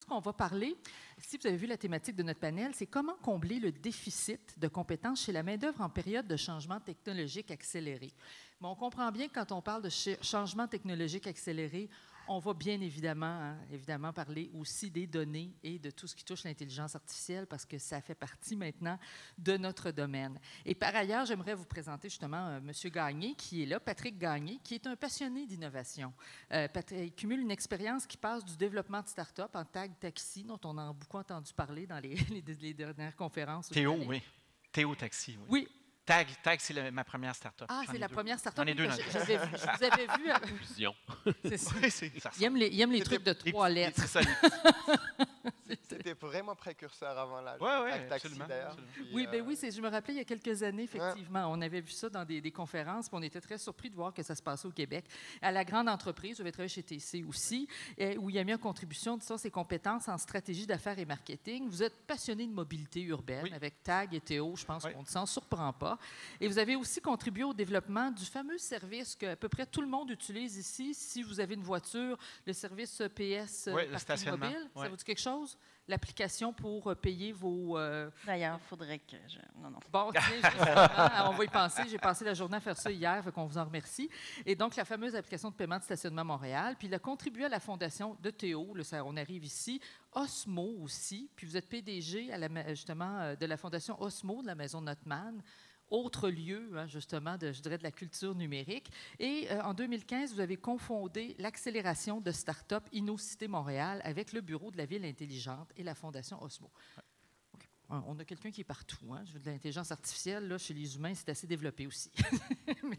ce qu'on va parler, si vous avez vu la thématique de notre panel, c'est comment combler le déficit de compétences chez la main-d'œuvre en période de changement technologique accéléré. Mais on comprend bien que quand on parle de changement technologique accéléré, on va bien évidemment parler aussi des données et de tout ce qui touche l'intelligence artificielle parce que ça fait partie maintenant de notre domaine. Et par ailleurs, j'aimerais vous présenter justement M. Gagné qui est là, Patrick Gagné, qui est un passionné d'innovation. Il cumule une expérience qui passe du développement de start-up en tag taxi, dont on a beaucoup entendu parler dans les dernières conférences. Théo, oui. Théo Taxi, oui. Oui. Tag, c'est ma première start-up. Ah, c'est la première start-up. J'en ai deux. Je vous avais vu. Fusion. C'est ça. Oui, ça Il aime les trucs de 3 lettres. C'est ça. C'était vraiment précurseur avant l'âge. Oui, Taxi, absolument. d'ailleurs. Oui, je me rappelais il y a quelques années, effectivement. Ouais. On avait vu ça dans des conférences, puis on était très surpris de voir que ça se passait au Québec. À la grande entreprise, j'avais travaillé chez TC aussi, où il a mis en contribution ses compétences en stratégie d'affaires et marketing. Vous êtes passionné de mobilité urbaine avec TAG et Théo, je pense qu'on ne s'en surprend pas. Et vous avez aussi contribué au développement du fameux service que à peu près tout le monde utilise ici. Si vous avez une voiture, le service PS le stationnement. mobile, ça vous dit quelque chose? L'application pour payer vos... D'ailleurs, il faudrait que je... Non. Bon, on va y penser. J'ai passé la journée à faire ça hier, fait qu'on vous en remercie. Et donc, la fameuse application de paiement de stationnement Montréal. Puis, il a contribué à la fondation de Théo. On arrive ici. Osmo aussi. Puis, vous êtes PDG justement de la fondation Osmo de la Maison Notman. Autre lieu, justement, de la culture numérique. Et en 2015, vous avez confondé l'accélération de start-up InnoCité Montréal avec le Bureau de la ville intelligente et la Fondation Osmo. Okay. On a quelqu'un qui est partout. De l'intelligence artificielle, là, chez les humains, c'est assez développé aussi.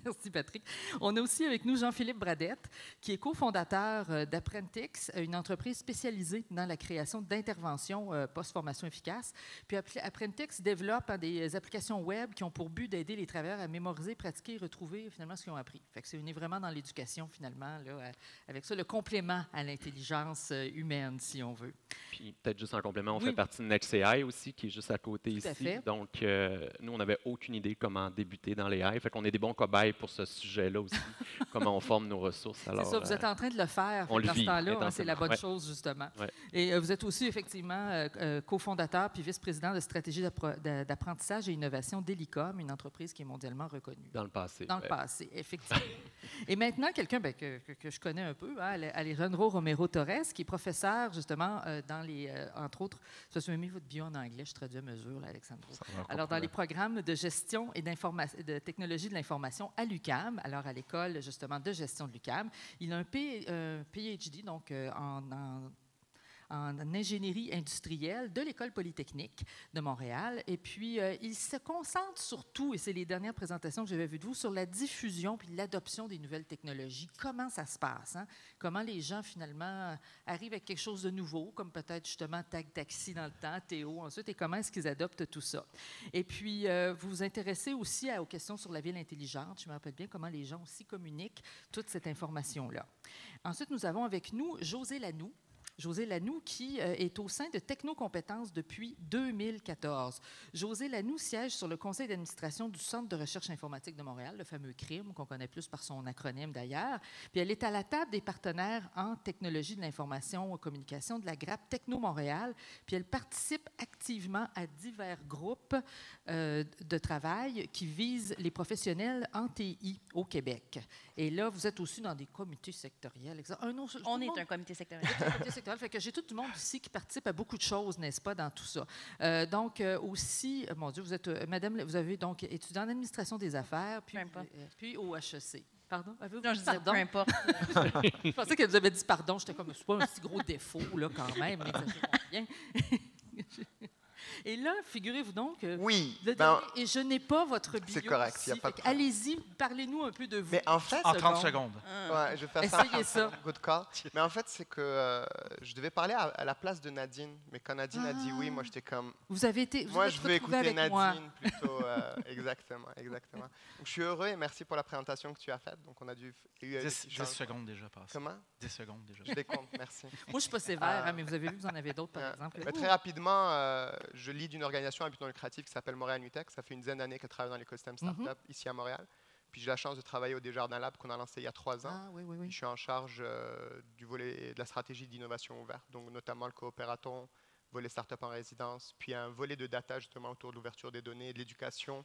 Merci, Patrick. On a aussi avec nous Jean-Philippe Bradette, qui est cofondateur d'Apprentix, une entreprise spécialisée dans la création d'interventions post-formation efficace. Puis Apprentix développe des applications web qui ont pour but d'aider les travailleurs à mémoriser, pratiquer et retrouver finalement ce qu'ils ont appris. Fait que on est vraiment dans l'éducation, finalement, là, avec ça, le complément à l'intelligence humaine, si on veut. Puis peut-être juste en complément, on fait partie de NextAI aussi, qui est juste à côté ici. Donc, nous, on n'avait aucune idée comment débuter dans les AI. Fait qu'on est des bons cobayes pour ce sujet-là aussi, comment on forme nos ressources. Alors, c'est ça, vous êtes en train de le faire. On le dans vit, ce temps-là, c'est la bonne chose, justement. Ouais. Et vous êtes aussi, effectivement, cofondateur puis vice-président de stratégie d'apprentissage et innovation d'Helicom, une entreprise qui est mondialement reconnue. Dans le passé. Dans le passé, effectivement. Et maintenant, quelqu'un que je connais un peu, Alejandro Romero Torres, qui est professeur, justement, dans les, entre autres, je me suis mis votre bio en anglais, je traduis à mesure, là, Alexandro. Alors, dans les programmes de gestion et de technologie de l'information à l'UQAM, alors à l'école, justement, de gestion de l'UQAM, il a un PhD, donc en ingénierie industrielle de l'École polytechnique de Montréal. Et puis, il se concentre surtout, et c'est les dernières présentations que j'avais vues de vous, sur la diffusion puis l'adoption des nouvelles technologies. Comment ça se passe? Comment les gens, finalement, arrivent avec quelque chose de nouveau, comme peut-être, justement, Tag Taxi dans le temps, Théo, ensuite, et comment est-ce qu'ils adoptent tout ça? Et puis, vous vous intéressez aussi aux questions sur la ville intelligente. Je me rappelle bien comment les gens aussi communiquent toute cette information-là. Ensuite, nous avons avec nous José Lanoux. José Lanoux, qui est au sein de Technocompétences depuis 2014. José Lanoux siège sur le conseil d'administration du Centre de recherche informatique de Montréal, le fameux CRIM, qu'on connaît plus par son acronyme d'ailleurs. Puis elle est à la table des partenaires en technologie de l'information et communication de la grappe Techno Montréal. Puis elle participe activement à divers groupes de travail qui visent les professionnels en TI au Québec. Et là, vous êtes aussi dans des comités sectoriels. On est un comité sectoriel. Fait que j'ai tout le monde ici qui participe à beaucoup de choses, n'est-ce pas, dans tout ça. Donc, aussi, mon Dieu, vous êtes, madame, vous avez donc étudié en administration des affaires, puis au HEC. Pardon? Non, je disais, peu importe. Je pensais qu'elle vous avait dit pardon. J'étais comme, c'est pas un si gros défaut, là, quand même, mais ça fait bien. Et là, figurez-vous donc, et je n'ai pas votre bio. C'est correct, il n'y a pas de problème. Allez-y, parlez-nous un peu de vous. Mais en fait, en 30 secondes. Ouais, je vais faire Essayez ça. Good call. Mais en fait, c'est que je devais parler à la place de Nadine. Mais quand Nadine a dit oui, moi, j'étais comme... Moi, je veux écouter Nadine plutôt. Exactement. Donc, je suis heureux et merci pour la présentation que tu as faite. Donc, on a dû... 10 secondes déjà passées. Comment? 10 secondes déjà. Je décompte, merci. Moi, je ne suis pas sévère, mais vous avez vu que vous en avez d'autres, par exemple. Mais très rapidement, je lis d'une organisation à but non lucratif qui s'appelle Montréal Nutech. Ça fait une dizaine d'années qu'elle travaille dans l'écosystème startup ici à Montréal. Puis j'ai la chance de travailler au Desjardins Lab qu'on a lancé il y a 3 ans. Ah, oui, oui, oui. Je suis en charge du volet de la stratégie d'innovation ouverte, donc notamment le coopératon, volet startup en résidence, puis un volet de data justement autour de l'ouverture des données, de l'éducation,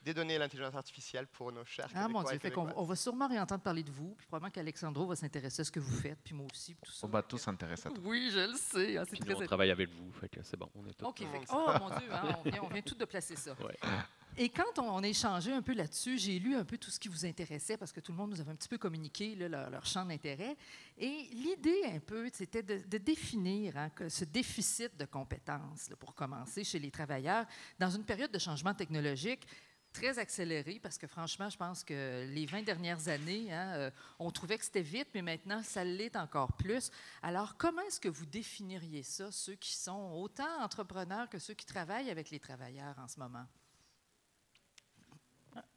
des données et l'intelligence artificielle pour nos chers Québécois. Ah mon Dieu, et fait qu'on va sûrement réentendre parler de vous, puis probablement qu'Alexandro va s'intéresser à ce que vous faites, puis moi aussi, puis tout ça. On va tous s'intéresser à tout. Oui, je le sais. Ah, c'est Puis très nous, on travaille avec vous, fait que c'est bon, on est tous. OK. Oh mon Dieu, hein, on vient tout de placer ça. Ouais. Et quand on a échangé un peu là-dessus, j'ai lu un peu tout ce qui vous intéressait parce que tout le monde nous avait un petit peu communiqué là, leur champ d'intérêt. Et l'idée un peu, c'était de définir ce déficit de compétences, là, pour commencer, chez les travailleurs, dans une période de changement technologique très accélérée, parce que franchement, je pense que les 20 dernières années, on trouvait que c'était vite, mais maintenant, ça l'est encore plus. Alors, comment est-ce que vous définiriez ça, ceux qui sont autant entrepreneurs que ceux qui travaillent avec les travailleurs en ce moment?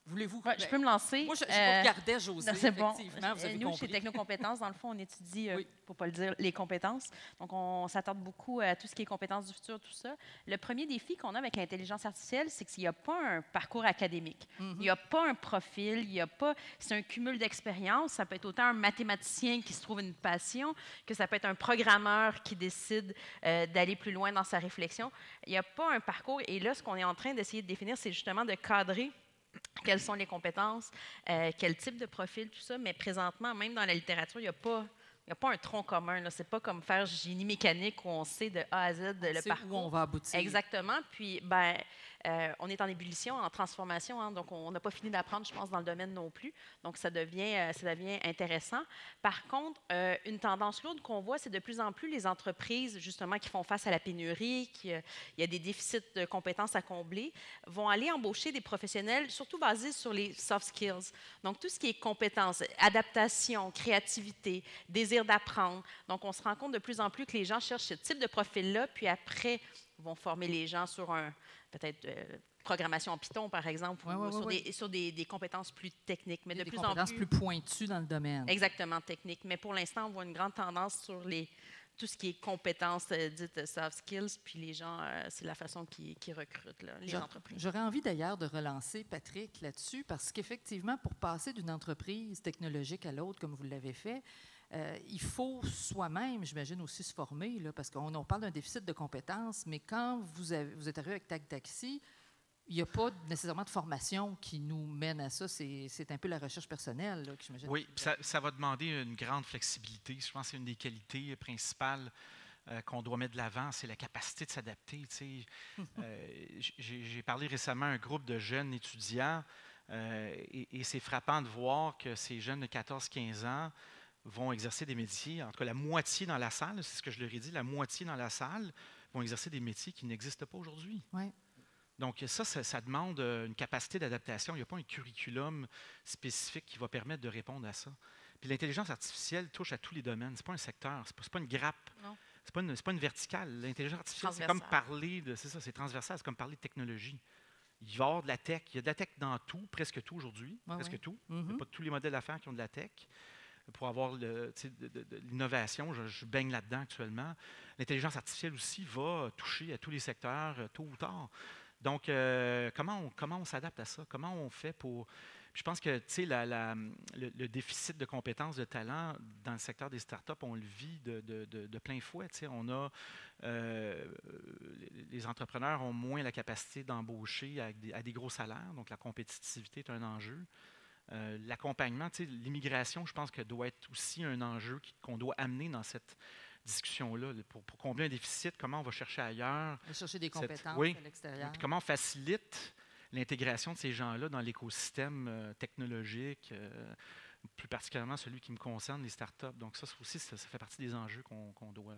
Voulez-vous? Ouais, je peux me lancer. Moi, je vous regardais, Josée. C'est bon. Effectivement, vous avez Nous, compris. chez Technocompétences, dans le fond, on étudie, Oui. pour ne pas le dire, les compétences. Donc, on s'attarde beaucoup à tout ce qui est compétences du futur, tout ça. Le premier défi qu'on a avec l'intelligence artificielle, c'est qu'il n'y a pas un parcours académique. Il n'y a pas un profil, il n'y a pas... C'est un cumul d'expériences. Ça peut être autant un mathématicien qui se trouve une passion que ça peut être un programmeur qui décide d'aller plus loin dans sa réflexion. Il n'y a pas un parcours. Et là, ce qu'on est en train d'essayer de définir, c'est justement de cadrer quelles sont les compétences, quel type de profil, tout ça. Mais présentement, même dans la littérature, il n'y a pas un tronc commun. Ce n'est pas comme faire génie mécanique où on sait de A à Z le parcours. Où on va aboutir. Exactement. Puis, on est en ébullition, en transformation. Hein, donc, on n'a pas fini d'apprendre, je pense, dans le domaine non plus. Donc, ça devient intéressant. Par contre, une tendance lourde qu'on voit, c'est de plus en plus les entreprises, justement, qui font face à la pénurie, il y a des déficits de compétences à combler, vont aller embaucher des professionnels, surtout basés sur les soft skills. Donc, tout ce qui est compétences, adaptation, créativité, désir d'apprendre. Donc, on se rend compte de plus en plus que les gens cherchent ce type de profil-là, puis après, vont former les gens sur peut-être programmation en Python, par exemple, ou sur des compétences plus techniques. Mais de plus en plus pointues dans le domaine. Exactement, techniques. Mais pour l'instant, on voit une grande tendance sur tout ce qui est compétences dites soft skills, puis les gens, c'est la façon qu'ils recrutent, là, les entreprises. J'aurais envie d'ailleurs de relancer Patrick là-dessus, parce qu'effectivement, pour passer d'une entreprise technologique à l'autre, comme vous l'avez fait, il faut soi-même, j'imagine, aussi se former, là, parce qu'on parle d'un déficit de compétences, mais quand vous êtes arrivé avec Tag Taxi, il n'y a pas nécessairement de formation qui nous mène à ça. C'est un peu la recherche personnelle, là, que j'imagine. Oui, ça va demander une grande flexibilité. Je pense que c'est une des qualités principales qu'on doit mettre de l'avant, c'est la capacité de s'adapter. J'ai parlé récemment à un groupe de jeunes étudiants et c'est frappant de voir que ces jeunes de 14-15 ans vont exercer des métiers, en tout cas la moitié dans la salle, c'est ce que je leur ai dit, la moitié dans la salle vont exercer des métiers qui n'existent pas aujourd'hui. Ouais. Donc ça demande une capacité d'adaptation. Il n'y a pas un curriculum spécifique qui va permettre de répondre à ça. Puis l'intelligence artificielle touche à tous les domaines. Ce n'est pas un secteur, ce n'est pas une grappe, ce n'est pas une verticale. L'intelligence artificielle, c'est comme parler de... C'est ça, c'est transversal, c'est comme parler de technologie. Il va y avoir de la tech. Il y a de la tech dans tout, presque tout aujourd'hui, presque tout. Il n'y a pas tous les modèles d'affaires qui ont de la tech. Pour avoir de l'innovation, je baigne là-dedans actuellement. L'intelligence artificielle aussi va toucher à tous les secteurs, tôt ou tard. Donc, comment on s'adapte à ça? Comment on fait pour... Je pense que le déficit de compétences, de talent dans le secteur des startups, on le vit de plein fouet. On a, les entrepreneurs ont moins la capacité d'embaucher à des gros salaires, donc la compétitivité est un enjeu. L'accompagnement, l'immigration, je pense que doit être aussi un enjeu qu'on doit amener dans cette discussion-là. Pour combler un déficit, comment on va chercher ailleurs. Chercher des compétences à l'extérieur. Puis comment on facilite l'intégration de ces gens-là dans l'écosystème technologique, plus particulièrement celui qui me concerne, les startups. Donc ça aussi, ça fait partie des enjeux qu'on doit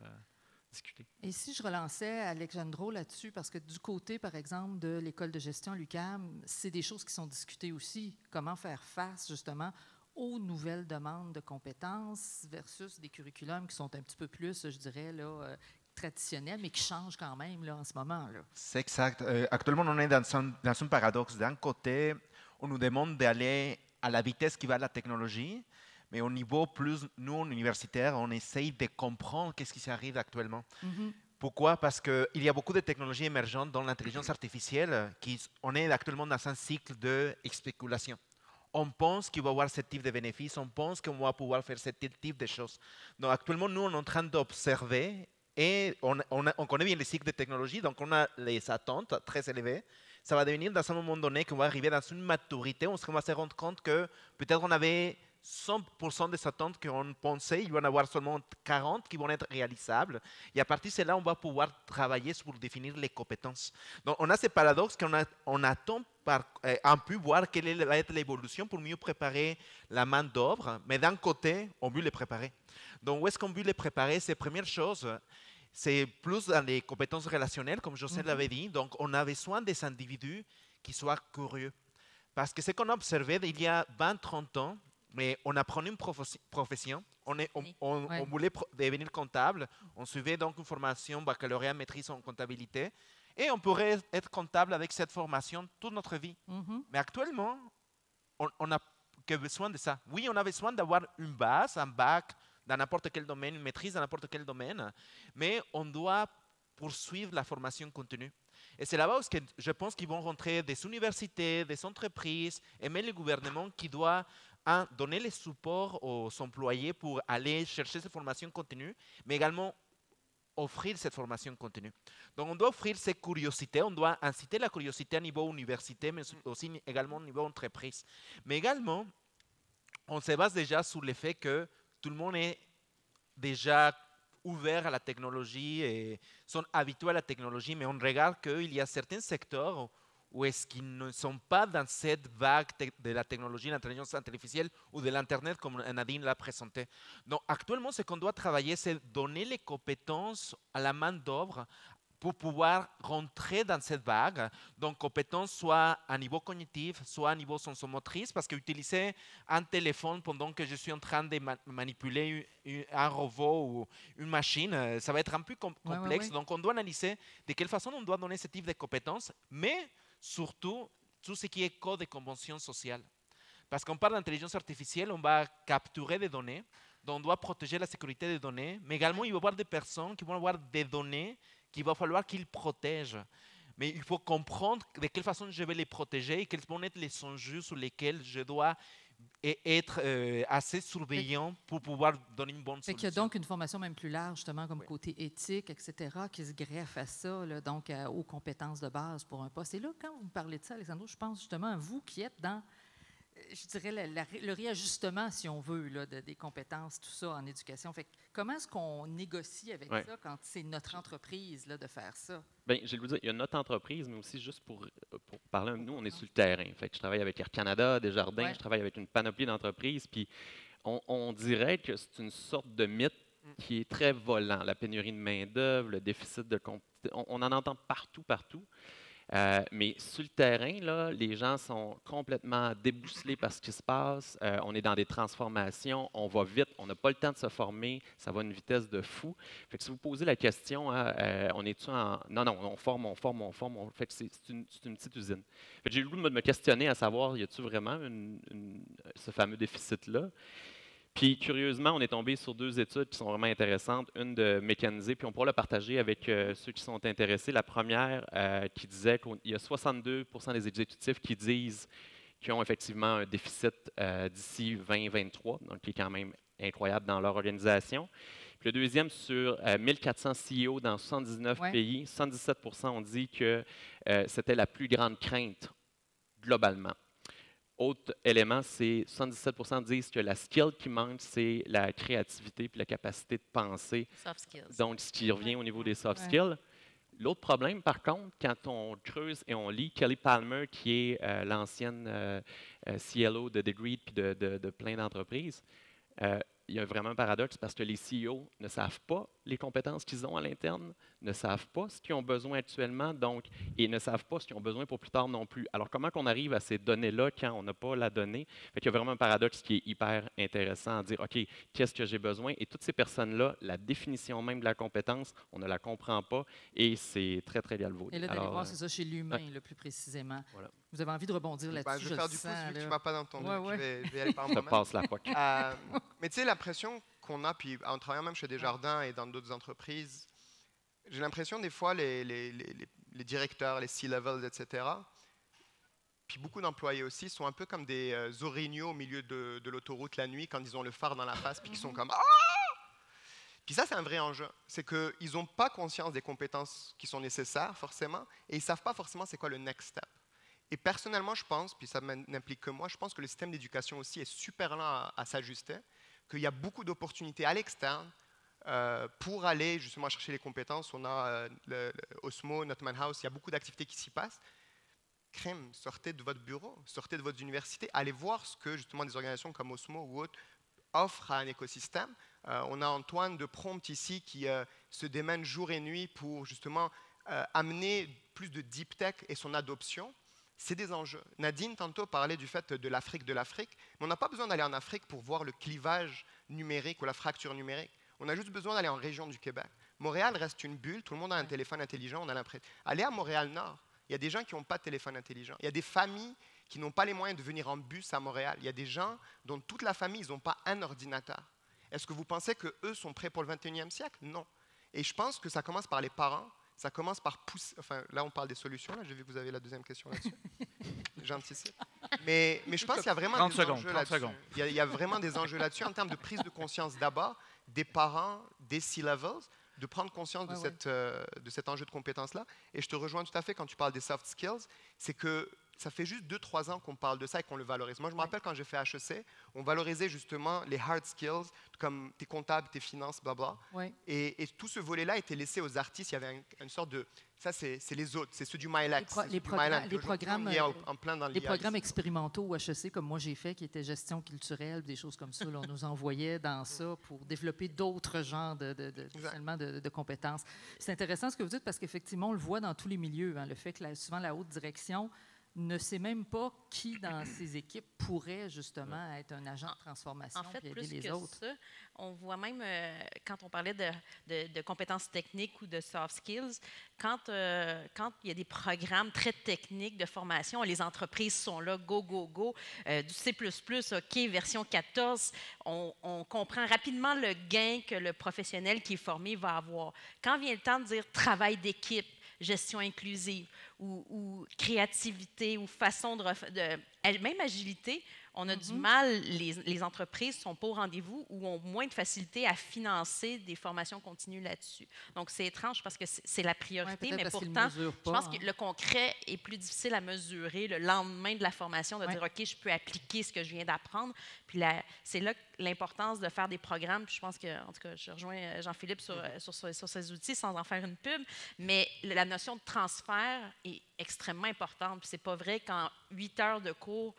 discuter. Et si je relançais Alexandro là-dessus, parce que du côté, par exemple, de l'école de gestion l'UQAM, c'est des choses qui sont discutées aussi. Comment faire face, justement, aux nouvelles demandes de compétences versus des curriculums qui sont un petit peu plus, je dirais, là, traditionnels, mais qui changent quand même là, en ce moment. Là. C'est exact. Actuellement, on est dans un paradoxe. D'un côté, on nous demande d'aller à la vitesse qui va la technologie, mais au niveau plus, nous, universitaires, on essaye de comprendre qu'est-ce qui s'arrive actuellement. Pourquoi? Parce qu'il y a beaucoup de technologies émergentes dans l'intelligence artificielle. On est actuellement dans un cycle de spéculation. on pense qu'il va y avoir ce type de bénéfices, on pense qu'on va pouvoir faire ce type de choses. Donc actuellement, nous, on est en train d'observer et on connaît bien les cycles de technologie, donc on a les attentes très élevées. Ça va devenir dans un moment donné qu'on va arriver dans une maturité, on va se rendre compte que peut-être on avait 100% des attentes qu'on pensait, il va y en avoir seulement 40 qui vont être réalisables. Et à partir de là, on va pouvoir travailler pour définir les compétences. Donc, on a ce paradoxe qu'on attend un peu voir quelle va être l'évolution pour mieux préparer la main d'œuvre, mais d'un côté, on veut les préparer. Donc, où est-ce qu'on veut les préparer? C'est première chose, c'est plus dans les compétences relationnelles, comme José l'avait dit. Donc, on a besoin des individus qui soient curieux. Parce que ce qu'on a observé il y a 20-30 ans, mais on apprenait une profession, on voulait devenir comptable, on suivait donc une formation baccalauréat maîtrise en comptabilité, et on pourrait être comptable avec cette formation toute notre vie. Mais actuellement, on n'a que besoin de ça. Oui, on a besoin d'avoir une base, un bac dans n'importe quel domaine, une maîtrise dans n'importe quel domaine, mais on doit poursuivre la formation continue. Et c'est là-bas où je pense qu'ils vont rentrer des universités, des entreprises, et même le gouvernement qui doit donner les supports aux employés pour aller chercher cette formation continue, mais également offrir cette formation continue. Donc, on doit offrir cette curiosité, on doit inciter la curiosité à niveau université, mais aussi également au niveau entreprise. Mais également, on se base déjà sur le fait que tout le monde est déjà ouvert à la technologie et sont habitués à la technologie, mais on regarde qu'il y a certains secteurs où est-ce qu'ils ne sont pas dans cette vague de la technologie, de l'intelligence artificielle ou de l'Internet, comme Nadine l'a présenté. Donc, actuellement, ce qu'on doit travailler, c'est donner les compétences à la main d'œuvre pour pouvoir rentrer dans cette vague. Donc, compétences soit à niveau cognitif, soit à niveau sensomotrice, parce qu'utiliser un téléphone pendant que je suis en train de manipuler un robot ou une machine, ça va être un peu complexe. Ouais. Donc, on doit analyser de quelle façon on doit donner ce type de compétences, mais surtout, tout ce qui est code de convention sociale. Parce qu'on parle d'intelligence artificielle, on va capturer des données, donc on doit protéger la sécurité des données, mais également il va y avoir des personnes qui vont avoir des données qu'il va falloir qu'ils protègent. Mais il faut comprendre de quelle façon je vais les protéger et quels vont être les enjeux sur lesquels je dois être assez surveillant pour pouvoir donner une bonne solution. Il y a donc une formation même plus large, justement, comme côté éthique, etc., qui se greffe à ça, là, donc aux compétences de base pour un poste. Et là, quand vous me parlez de ça, Alessandro, je pense justement à vous qui êtes dans, je dirais, le réajustement, si on veut, là, des compétences, tout ça en éducation. Fait que, comment est-ce qu'on négocie avec ça quand c'est notre entreprise là, de faire ça? Bien, je vais vous dire, il y a notre entreprise, mais aussi juste pour parler, nous, on est sur le terrain. Fait que je travaille avec Air Canada, Desjardins, je travaille avec une panoplie d'entreprises, puis on dirait que c'est une sorte de mythe qui est très volant. La pénurie de main-d'œuvre, le déficit de on en entend partout. Mais sur le terrain, là, les gens sont complètement débousselés par ce qui se passe. On est dans des transformations, on va vite, on n'a pas le temps de se former, ça va à une vitesse de fou. Fait que si vous posez la question, on est-tu en... Non, on forme. Fait que c'est une petite usine. Fait que j'ai eu le goût de me questionner à savoir, y a-t-il vraiment ce fameux déficit-là? Puis, curieusement, on est tombé sur 2 études qui sont vraiment intéressantes. Une de McKinsey, puis on pourra la partager avec ceux qui sont intéressés. La première qui disait qu'il y a 62% des exécutifs qui disent qu'ils ont effectivement un déficit d'ici 2023, donc qui est quand même incroyable dans leur organisation. Puis le deuxième, sur 1400 CEO dans 79 pays, 77% ont dit que c'était la plus grande crainte globalement. Autre élément, c'est 77% disent que la skill qui manque, c'est la créativité puis la capacité de penser. Soft skills. Donc, ce qui revient au niveau des soft skills. L'autre problème, par contre, quand on creuse et on lit Kelly Palmer, qui est l'ancienne CLO de Degree puis de plein d'entreprises, il y a vraiment un paradoxe parce que les CEO ne savent pas les compétences qu'ils ont à l'interne, ne savent pas ce qu'ils ont besoin actuellement, donc, et ne savent pas ce qu'ils ont besoin pour plus tard non plus. Alors, comment qu'on arrive à ces données-là quand on n'a pas la donnée? Fait qu'il y a vraiment un paradoxe qui est hyper intéressant à dire, OK, qu'est-ce que j'ai besoin? Et toutes ces personnes-là, la définition même de la compétence, on ne la comprend pas et c'est très, très galvaudé. Et là, d'aller voir, c'est ça, chez l'humain, le plus précisément. Voilà. Vous avez envie de rebondir là-dessus? Je vais faire du pouce, vu que tu ne m'as pas entendu. Je vais aller par moi-même. Ça passe la poque. Mais tu sais, l'impression qu'on a, puis en travaillant même chez Desjardins et dans d'autres entreprises, j'ai l'impression des fois, les directeurs, les C-levels, etc., puis beaucoup d'employés aussi, sont un peu comme des orignaux au milieu de l'autoroute la nuit quand ils ont le phare dans la face, puis qu'ils sont comme « Ah !» Puis ça, c'est un vrai enjeu. C'est qu'ils n'ont pas conscience des compétences qui sont nécessaires, forcément, et ils ne savent pas forcément c'est quoi le next step. Et personnellement, je pense, puis ça n'implique que moi, je pense que le système d'éducation aussi est super lent à s'ajuster, qu'il y a beaucoup d'opportunités à l'externe pour aller justement chercher les compétences. On a Osmo, Notman House, il y a beaucoup d'activités qui s'y passent. Crème, sortez de votre bureau, sortez de votre université, allez voir ce que justement des organisations comme Osmo ou autres offrent à un écosystème. On a Antoine de Prompt ici qui se démène jour et nuit pour justement amener plus de deep tech et son adoption. C'est des enjeux. Nadine, tantôt, parlait du fait de l'Afrique, mais on n'a pas besoin d'aller en Afrique pour voir le clivage numérique ou la fracture numérique. On a juste besoin d'aller en région du Québec. Montréal reste une bulle, tout le monde a un téléphone intelligent, on a l'impression. Allez à Montréal-Nord, il y a des gens qui n'ont pas de téléphone intelligent. Il y a des familles qui n'ont pas les moyens de venir en bus à Montréal. Il y a des gens dont toute la famille, ils n'ont pas un ordinateur. Est-ce que vous pensez qu'eux sont prêts pour le 21e siècle? Non. Et je pense que ça commence par les parents, ça commence par pousser... Enfin, là, on parle des solutions. Là, j'ai vu que vous avez la deuxième question là-dessus. J'anticipe. Mais je pense qu'il y a vraiment des enjeux là-dessus. Il y a vraiment des enjeux là-dessus en termes de prise de conscience d'abord des parents, des C-levels, de prendre conscience de cet enjeu de compétences-là. Et je te rejoins tout à fait quand tu parles des soft skills. C'est que ça fait juste 2-3 ans qu'on parle de ça et qu'on le valorise. Moi, je me rappelle quand j'ai fait HEC, on valorisait justement les hard skills, comme tes comptables, tes finances, blabla. Oui. Et tout ce volet-là était laissé aux artistes. Il y avait une sorte de... Ça, c'est les autres, c'est ceux du MyLex. Les programmes expérimentaux au HEC, comme moi j'ai fait, qui étaient gestion culturelle, des choses comme ça, là, on nous envoyait dans ça pour développer d'autres genres de compétences. C'est intéressant ce que vous dites parce qu'effectivement, on le voit dans tous les milieux, hein, le fait que souvent la haute direction ne sait même pas qui dans ses équipes pourrait justement être un agent de transformation et aider les autres. Ça, on voit même, quand on parlait de compétences techniques ou de soft skills, quand il y a des programmes très techniques de formation, les entreprises sont là, go, go, go, du C++, OK, version 14, on comprend rapidement le gain que le professionnel qui est formé va avoir. Quand vient le temps de dire travail d'équipe, gestion inclusive ou créativité ou façon même agilité, on a du mal, les entreprises ne sont pas au rendez-vous ou ont moins de facilité à financer des formations continues là-dessus. Donc, c'est étrange parce que c'est la priorité, mais pourtant, je pense que le concret est plus difficile à mesurer le lendemain de la formation, de dire, OK, je peux appliquer ce que je viens d'apprendre. Puis c'est là l'importance de faire des programmes. Puis je pense que, en tout cas, je rejoins Jean-Philippe sur ces outils sans en faire une pub, mais la notion de transfert est extrêmement importante. Puis c'est pas vrai qu'en 8 heures de cours,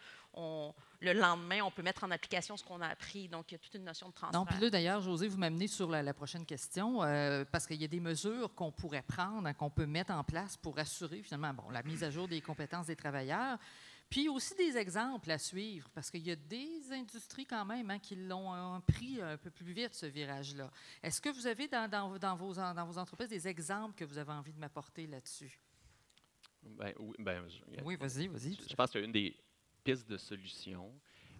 le lendemain, on peut mettre en application ce qu'on a appris. Donc, il y a toute une notion de transfert. Non, puis là, d'ailleurs, José, vous m'amenez sur la prochaine question, parce qu'il y a des mesures qu'on pourrait prendre, hein, qu'on peut mettre en place pour assurer, finalement, la mise à jour des compétences des travailleurs, puis aussi des exemples à suivre, parce qu'il y a des industries quand même hein, qui l'ont pris un peu plus vite, ce virage-là. Est-ce que vous avez dans vos entreprises des exemples que vous avez envie de m'apporter là-dessus? Oui, vas-y. Je pense qu'il y a une des pistes de solutions.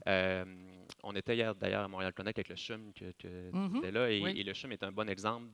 On était hier, d'ailleurs, à Montréal Connect avec le CHUM qui était là, et le CHUM est un bon exemple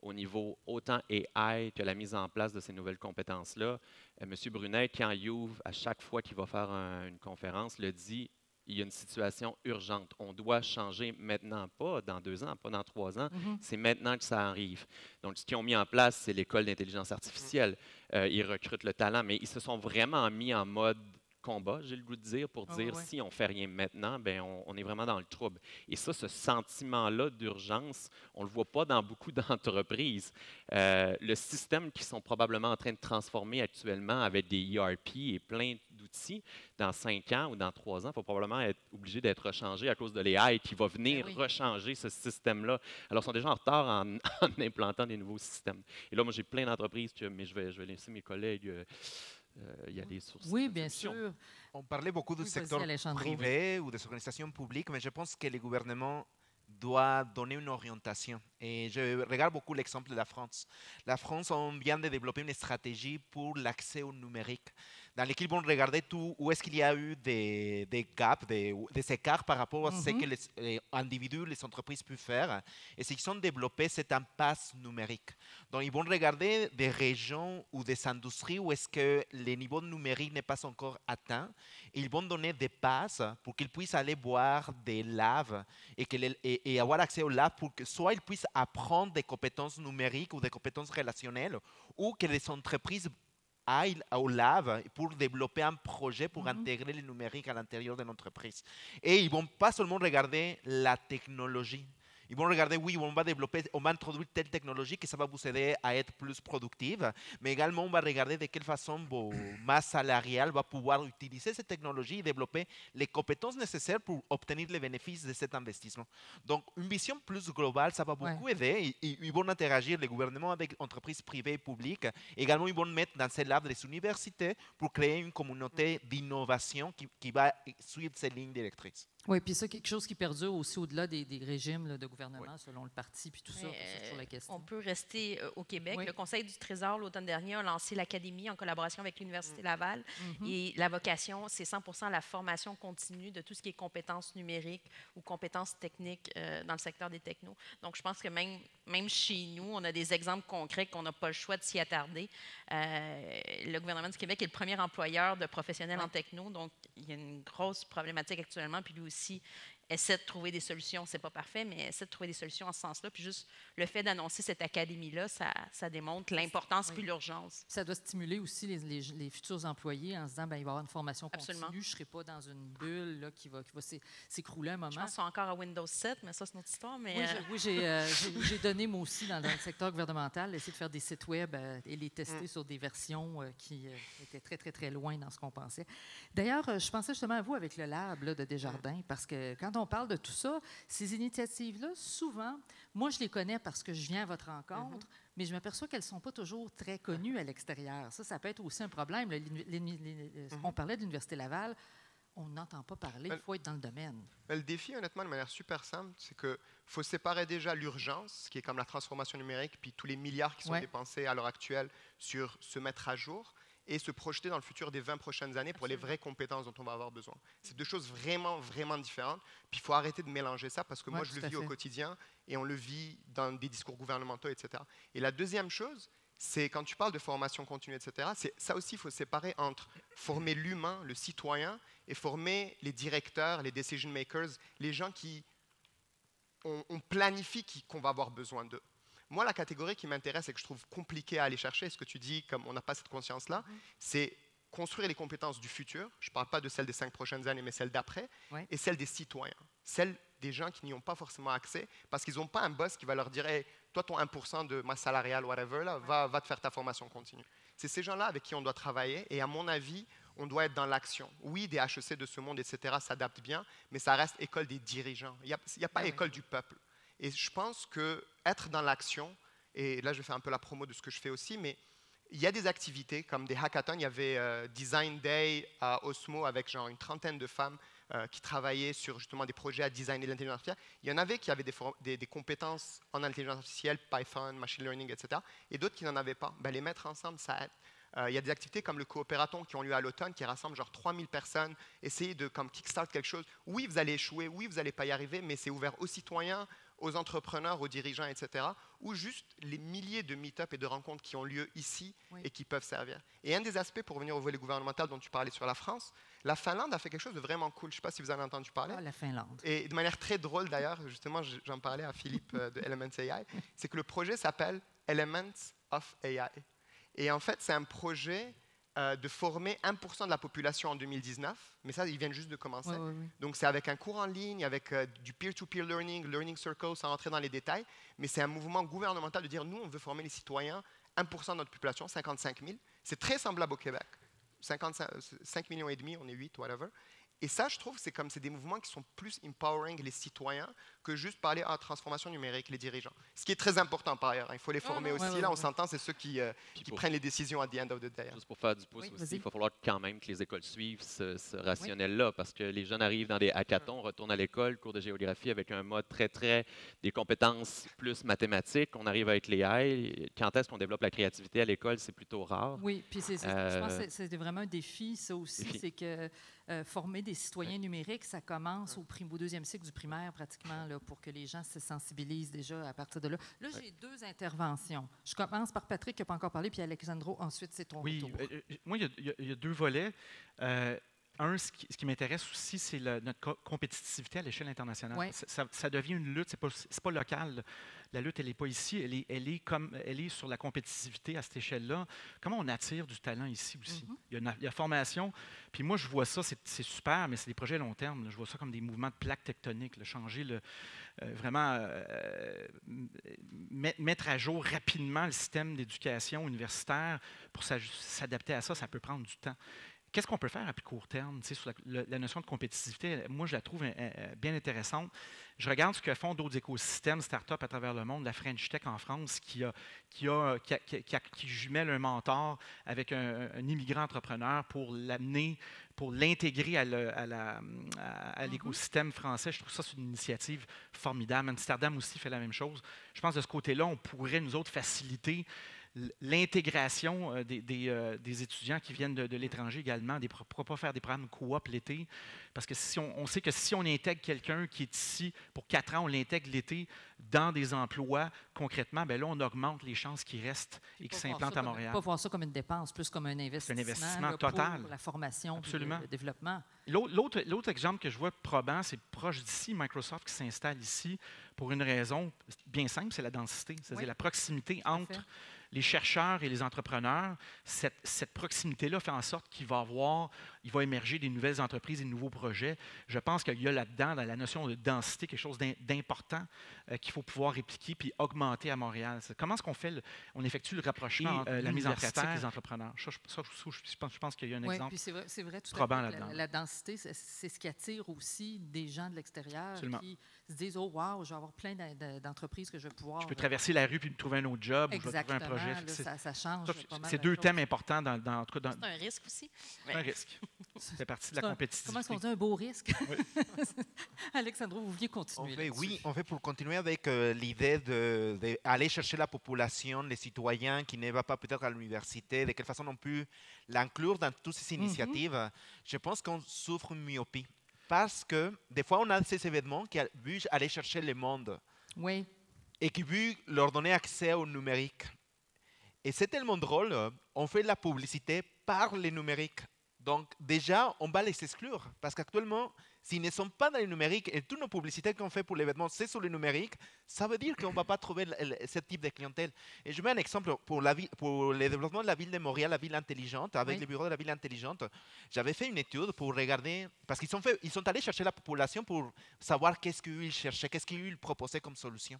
au niveau autant AI que la mise en place de ces nouvelles compétences-là. M. Brunet, quand il ouvre à chaque fois qu'il va faire une conférence, le dit, il y a une situation urgente. On doit changer maintenant, pas dans 2 ans, pas dans 3 ans. C'est maintenant que ça arrive. Donc, ce qu'ils ont mis en place, c'est l'école d'intelligence artificielle. Ils recrutent le talent, mais ils se sont vraiment mis en mode combat, j'ai le goût de dire, pour dire si on ne fait rien maintenant, ben on est vraiment dans le trouble. Et ça, ce sentiment-là d'urgence, on ne le voit pas dans beaucoup d'entreprises. Le système qu'ils sont probablement en train de transformer actuellement avec des ERP et plein d'outils, dans 5 ans ou dans 3 ans, il faut probablement être obligé d'être rechangé à cause de l'AI qui va venir rechanger ce système-là. Alors, ils sont déjà en retard en implantant des nouveaux systèmes. Et là, moi, j'ai plein d'entreprises, mais je vais laisser mes collègues y aller sur ça. Oui, bien sûr. On parlait beaucoup du secteur privé ou des organisations publiques, mais je pense que le gouvernement doit donner une orientation. Et je regarde beaucoup l'exemple de la France. La France, on vient de développer une stratégie pour l'accès au numérique. dans lesquels ils vont regarder tout où est-ce qu'il y a eu des gaps, des écarts par rapport à ce que les individus, les entreprises peuvent faire. Et ils ont développé cette impasse numérique. Donc, ils vont regarder des régions ou des industries où est-ce que le niveau numérique n'est pas encore atteint. Et ils vont donner des passes pour qu'ils puissent aller voir des labs et avoir accès aux labs pour que soit ils puissent apprendre des compétences numériques ou des compétences relationnelles ou que les entreprises aillent au lab pour développer un projet pour intégrer le numérique à l'intérieur de l'entreprise. Et ils ne vont pas seulement regarder la technologie. Ils vont regarder, oui, on va développer, on va introduire telle technologie que ça va vous aider à être plus productive, mais également on va regarder de quelle façon vos masse salariale va pouvoir utiliser cette technologie et développer les compétences nécessaires pour obtenir les bénéfices de cet investissement. Donc, une vision plus globale, ça va beaucoup aider. Ils vont interagir, les gouvernements, avec entreprises privées et publiques. Également, ils vont mettre dans ces labs des universités pour créer une communauté d'innovation qui va suivre ces lignes directrices. Oui, puis ça, quelque chose qui perdure aussi au-delà des régimes là, de gouvernement, selon le parti, puis tout ça. C'est toujours la question. On peut rester au Québec. Le Conseil du Trésor, l'automne dernier, a lancé l'Académie en collaboration avec l'Université Laval. Et la vocation, c'est 100% la formation continue de tout ce qui est compétences numériques ou compétences techniques dans le secteur des technos. Donc, je pense que même chez nous, on a des exemples concrets qu'on n'a pas le choix de s'y attarder. Le gouvernement du Québec est le premier employeur de professionnels en techno. Donc, il y a une grosse problématique actuellement. Puis lui aussi essaie de trouver des solutions. C'est pas parfait, mais essaie de trouver des solutions en ce sens-là. Puis juste le fait d'annoncer cette académie-là, ça démontre l'importance puis l'urgence. Ça doit stimuler aussi les futurs employés en se disant, ben, il va y avoir une formation continue. Je ne serai pas dans une bulle là, qui va s'écrouler un moment. Je pense qu'ils sont encore à Windows 7, mais ça, c'est une autre histoire. Mais oui, j'ai donné, moi aussi, dans le secteur gouvernemental, essayer de faire des sites web et les tester sur des versions qui étaient très, très, très loin dans ce qu'on pensait. D'ailleurs, je pensais justement à vous avec le lab là, de Desjardins, parce que quand on parle de tout ça, ces initiatives-là, souvent, moi, je les connais parce que je viens à votre rencontre, mais je m'aperçois qu'elles ne sont pas toujours très connues à l'extérieur. Ça peut être aussi un problème. On parlait de l'Université Laval, on n'entend pas parler, il faut être dans le domaine. Le défi, honnêtement, de manière super simple, c'est qu'il faut séparer déjà l'urgence, qui est comme la transformation numérique, puis tous les milliards qui sont dépensés à l'heure actuelle sur se mettre à jour, et se projeter dans le futur des 20 prochaines années pour les vraies compétences dont on va avoir besoin. C'est deux choses vraiment, vraiment différentes. Puis il faut arrêter de mélanger ça parce que moi, je le vis au quotidien et on le vit dans des discours gouvernementaux, etc. Et la deuxième chose, c'est quand tu parles de formation continue, etc., ça aussi, il faut séparer entre former l'humain, le citoyen, et former les directeurs, les decision makers, les gens qui on planifie qu'on va avoir besoin d'eux. Moi, la catégorie qui m'intéresse et que je trouve compliquée à aller chercher, ce que tu dis, comme on n'a pas cette conscience-là, c'est construire les compétences du futur. Je ne parle pas de celles des 5 prochaines années, mais celles d'après, et celles des citoyens, celles des gens qui n'y ont pas forcément accès, parce qu'ils n'ont pas un boss qui va leur dire hey, « toi, ton 1% de masse salariale, whatever, là, va te faire ta formation continue ». C'est ces gens-là avec qui on doit travailler, et à mon avis, on doit être dans l'action. Oui, des HEC de ce monde, etc., s'adaptent bien, mais ça reste école des dirigeants. Il n'y a pas école du peuple. Et je pense qu'être dans l'action, et là je vais faire un peu la promo de ce que je fais aussi, mais il y a des activités comme des hackathons. Il y avait Design Day à Osmo avec genre une trentaine de femmes qui travaillaient sur justement des projets à designer l'intelligence artificielle. Il y en avait qui avaient des compétences en intelligence artificielle, Python, machine learning, etc. Et d'autres qui n'en avaient pas. Ben, les mettre ensemble, ça aide. Il y a des activités comme le coopératon qui ont lieu à l'automne, qui rassemblent genre 3000 personnes. Essayez de comme kickstart quelque chose. Oui, vous allez échouer, oui, vous n'allez pas y arriver, mais c'est ouvert aux citoyens, aux entrepreneurs, aux dirigeants, etc. Ou juste les milliers de meet-up et de rencontres qui ont lieu ici et qui peuvent servir. Et un des aspects, pour revenir au volet gouvernemental dont tu parlais sur la France, la Finlande a fait quelque chose de vraiment cool. Je ne sais pas si vous en avez entendu parler. Ah, la Finlande. Et de manière très drôle d'ailleurs, justement, j'en parlais à Philippe de Elements AI, c'est que le projet s'appelle Elements of AI. Et en fait, c'est un projet de former 1% de la population en 2019, mais ça, ils viennent juste de commencer. Donc, c'est avec un cours en ligne, avec du peer-to-peer learning, learning circle, sans rentrer dans les détails, mais c'est un mouvement gouvernemental de dire, nous, on veut former les citoyens, 1% de notre population, 55 000. C'est très semblable au Québec. 5 millions et demi, on est 8, whatever. Et ça, je trouve, c'est des mouvements qui sont plus empowering les citoyens que juste parler en transformation numérique, les dirigeants. Ce qui est très important par ailleurs. Il faut les former aussi. Là, on s'entend, c'est ceux qui prennent les décisions à the end of the day. Juste pour faire du pouce aussi, il va falloir quand même que les écoles suivent ce rationnel-là, parce que les jeunes arrivent dans des hackathons, retournent à l'école, cours de géographie avec un mode très des compétences plus mathématiques. On arrive avec les AI. Quand est-ce qu'on développe la créativité à l'école, c'est plutôt rare. Oui, puis je pense que c'est vraiment un défi, ça aussi, c'est que former des citoyens numériques, ça commence au deuxième cycle du primaire pratiquement, là, pour que les gens se sensibilisent déjà à partir de là. Là, j'ai 2 interventions. Je commence par Patrick qui n'a pas encore parlé, puis Alexandro, ensuite c'est ton retour. Moi, il y a 2 volets. Ce qui m'intéresse aussi, c'est notre compétitivité à l'échelle internationale. Ouais. Ça devient une lutte, c'est pas local. La lutte, elle n'est pas ici, elle est sur la compétitivité à cette échelle-là. Comment on attire du talent ici aussi? Il y a formation, puis moi, je vois ça, c'est super, mais c'est des projets à long terme. Là. Je vois ça comme des mouvements de plaques tectoniques, là, changer vraiment mettre à jour rapidement le système d'éducation universitaire pour s'adapter à ça, ça peut prendre du temps. Qu'est-ce qu'on peut faire à plus court terme sur la notion de compétitivité? Moi, je la trouve bien intéressante. Je regarde ce que font d'autres écosystèmes, start-up à travers le monde, la French Tech en France, qui jumelle un mentor avec un immigrant entrepreneur pour l'amener, pour l'intégrer à l'écosystème français. Je trouve ça, c'est une initiative formidable. Amsterdam aussi fait la même chose. Je pense que de ce côté-là, on pourrait, nous autres, faciliter l'intégration des étudiants qui viennent de l'étranger également, pourquoi pas faire des programmes coop l'été, parce que on sait que si on intègre quelqu'un qui est ici pour 4 ans, on l'intègre l'été dans des emplois, concrètement, bien là, on augmente les chances qu'il reste et qu'il s'implante à Montréal. Pas voir ça comme une dépense, plus comme un investissement, un investissement total. Pour la formation Absolument. Et le développement. L'autre exemple que je vois probant, c'est proche d'ici, Microsoft qui s'installe ici pour une raison bien simple, c'est la densité, c'est-à-dire la proximité entre les chercheurs et les entrepreneurs. Cette proximité-là fait en sorte qu'il va émerger des nouvelles entreprises et de nouveaux projets. Je pense qu'il y a là-dedans, dans la notion de densité, quelque chose d'important qu'il faut pouvoir répliquer puis augmenter à Montréal. Comment est-ce qu'on fait, on effectue le rapprochement entre la mise en pratique des entrepreneurs? Je pense qu'il y a un exemple c'est vrai, tout probant à fait. là-dedans. La densité, c'est ce qui attire aussi des gens de l'extérieur qui se disent « Oh, wow, je vais avoir plein d'entreprises que je vais pouvoir… » Je peux traverser la rue puis me trouver un autre job, ou je vais trouver un projet. Là, ça change pas mal. C'est 2 thèmes importants en tout cas. C'est un risque aussi. C'est un risque. C'est partie de la compétitivité. Comment est-ce qu'on dit un beau risque? Oui. Alexandro, vous vouliez continuer? En fait, pour continuer avec l'idée d'aller chercher la population, les citoyens qui ne vont pas peut-être à l'université, de quelle façon on peut l'inclure dans toutes ces initiatives, je pense qu'on souffre une myopie. Parce que des fois, on a ces événements qui veulent aller chercher le monde. Oui. Et qui veulent leur donner accès au numérique. Et c'est tellement drôle, on fait la publicité par le numérique. Donc déjà, on va les exclure. Parce qu'actuellement, s'ils ne sont pas dans le numérique et toutes nos publicités qu'on fait pour l'événement, c'est sur le numérique, ça veut dire qu'on ne va pas trouver ce type de clientèle. Et je mets un exemple pour le développement de la ville de Montréal, la ville intelligente, avec le bureau de la ville intelligente. J'avais fait une étude pour regarder, parce qu'ils sont allés chercher la population pour savoir qu'est-ce qu'ils cherchaient, qu'est-ce qu'ils proposaient comme solution.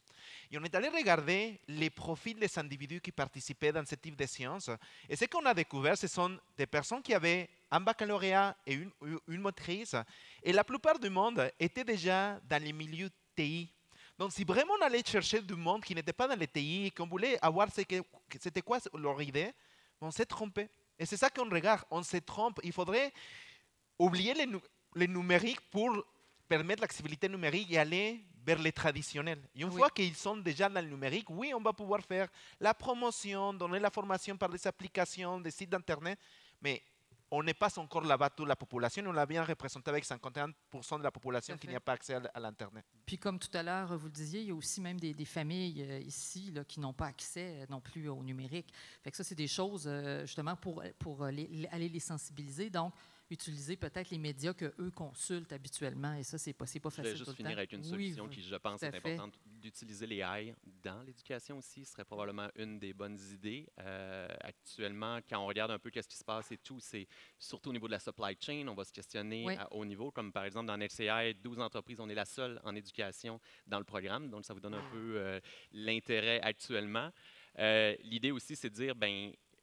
Et on est allé regarder les profils des individus qui participaient dans ce type de sciences. Et ce qu'on a découvert, ce sont des personnes qui avaient un baccalauréat et une maîtrise. Et la plupart du monde était déjà dans les milieux TI. Donc, si vraiment on allait chercher du monde qui n'était pas dans les TI et qu'on voulait avoir c'était quoi leur idée, on s'est trompé. Et c'est ça qu'on regarde, on se trompe. Il faudrait oublier les numériques pour permettre l'accessibilité numérique et aller vers les traditionnels. Et une fois qu'ils sont déjà dans le numérique, oui, on va pouvoir faire la promotion, donner la formation par des applications, des sites d'Internet, mais on n'est pas encore là-bas toute la population. On l'a bien représenté avec 51% de la population qui n'a pas accès à l'Internet. Puis comme tout à l'heure, vous le disiez, il y a aussi même des familles ici là, qui n'ont pas accès non plus au numérique. Fait que ça, c'est des choses justement pour aller les sensibiliser. Donc, utiliser peut-être les médias qu'eux consultent habituellement. Et ça, c'est pas facile. Je vais juste finir avec une solution qui, je pense, est importante. D'utiliser les AI dans l'éducation aussi serait probablement une des bonnes idées. Actuellement, quand on regarde un peu ce qui se passe et tout, c'est surtout au niveau de la supply chain, on va se questionner à haut niveau. Comme par exemple, dans NCI, 12 entreprises, on est la seule en éducation dans le programme. Donc, ça vous donne un peu l'intérêt actuellement. L'idée aussi, c'est de dire,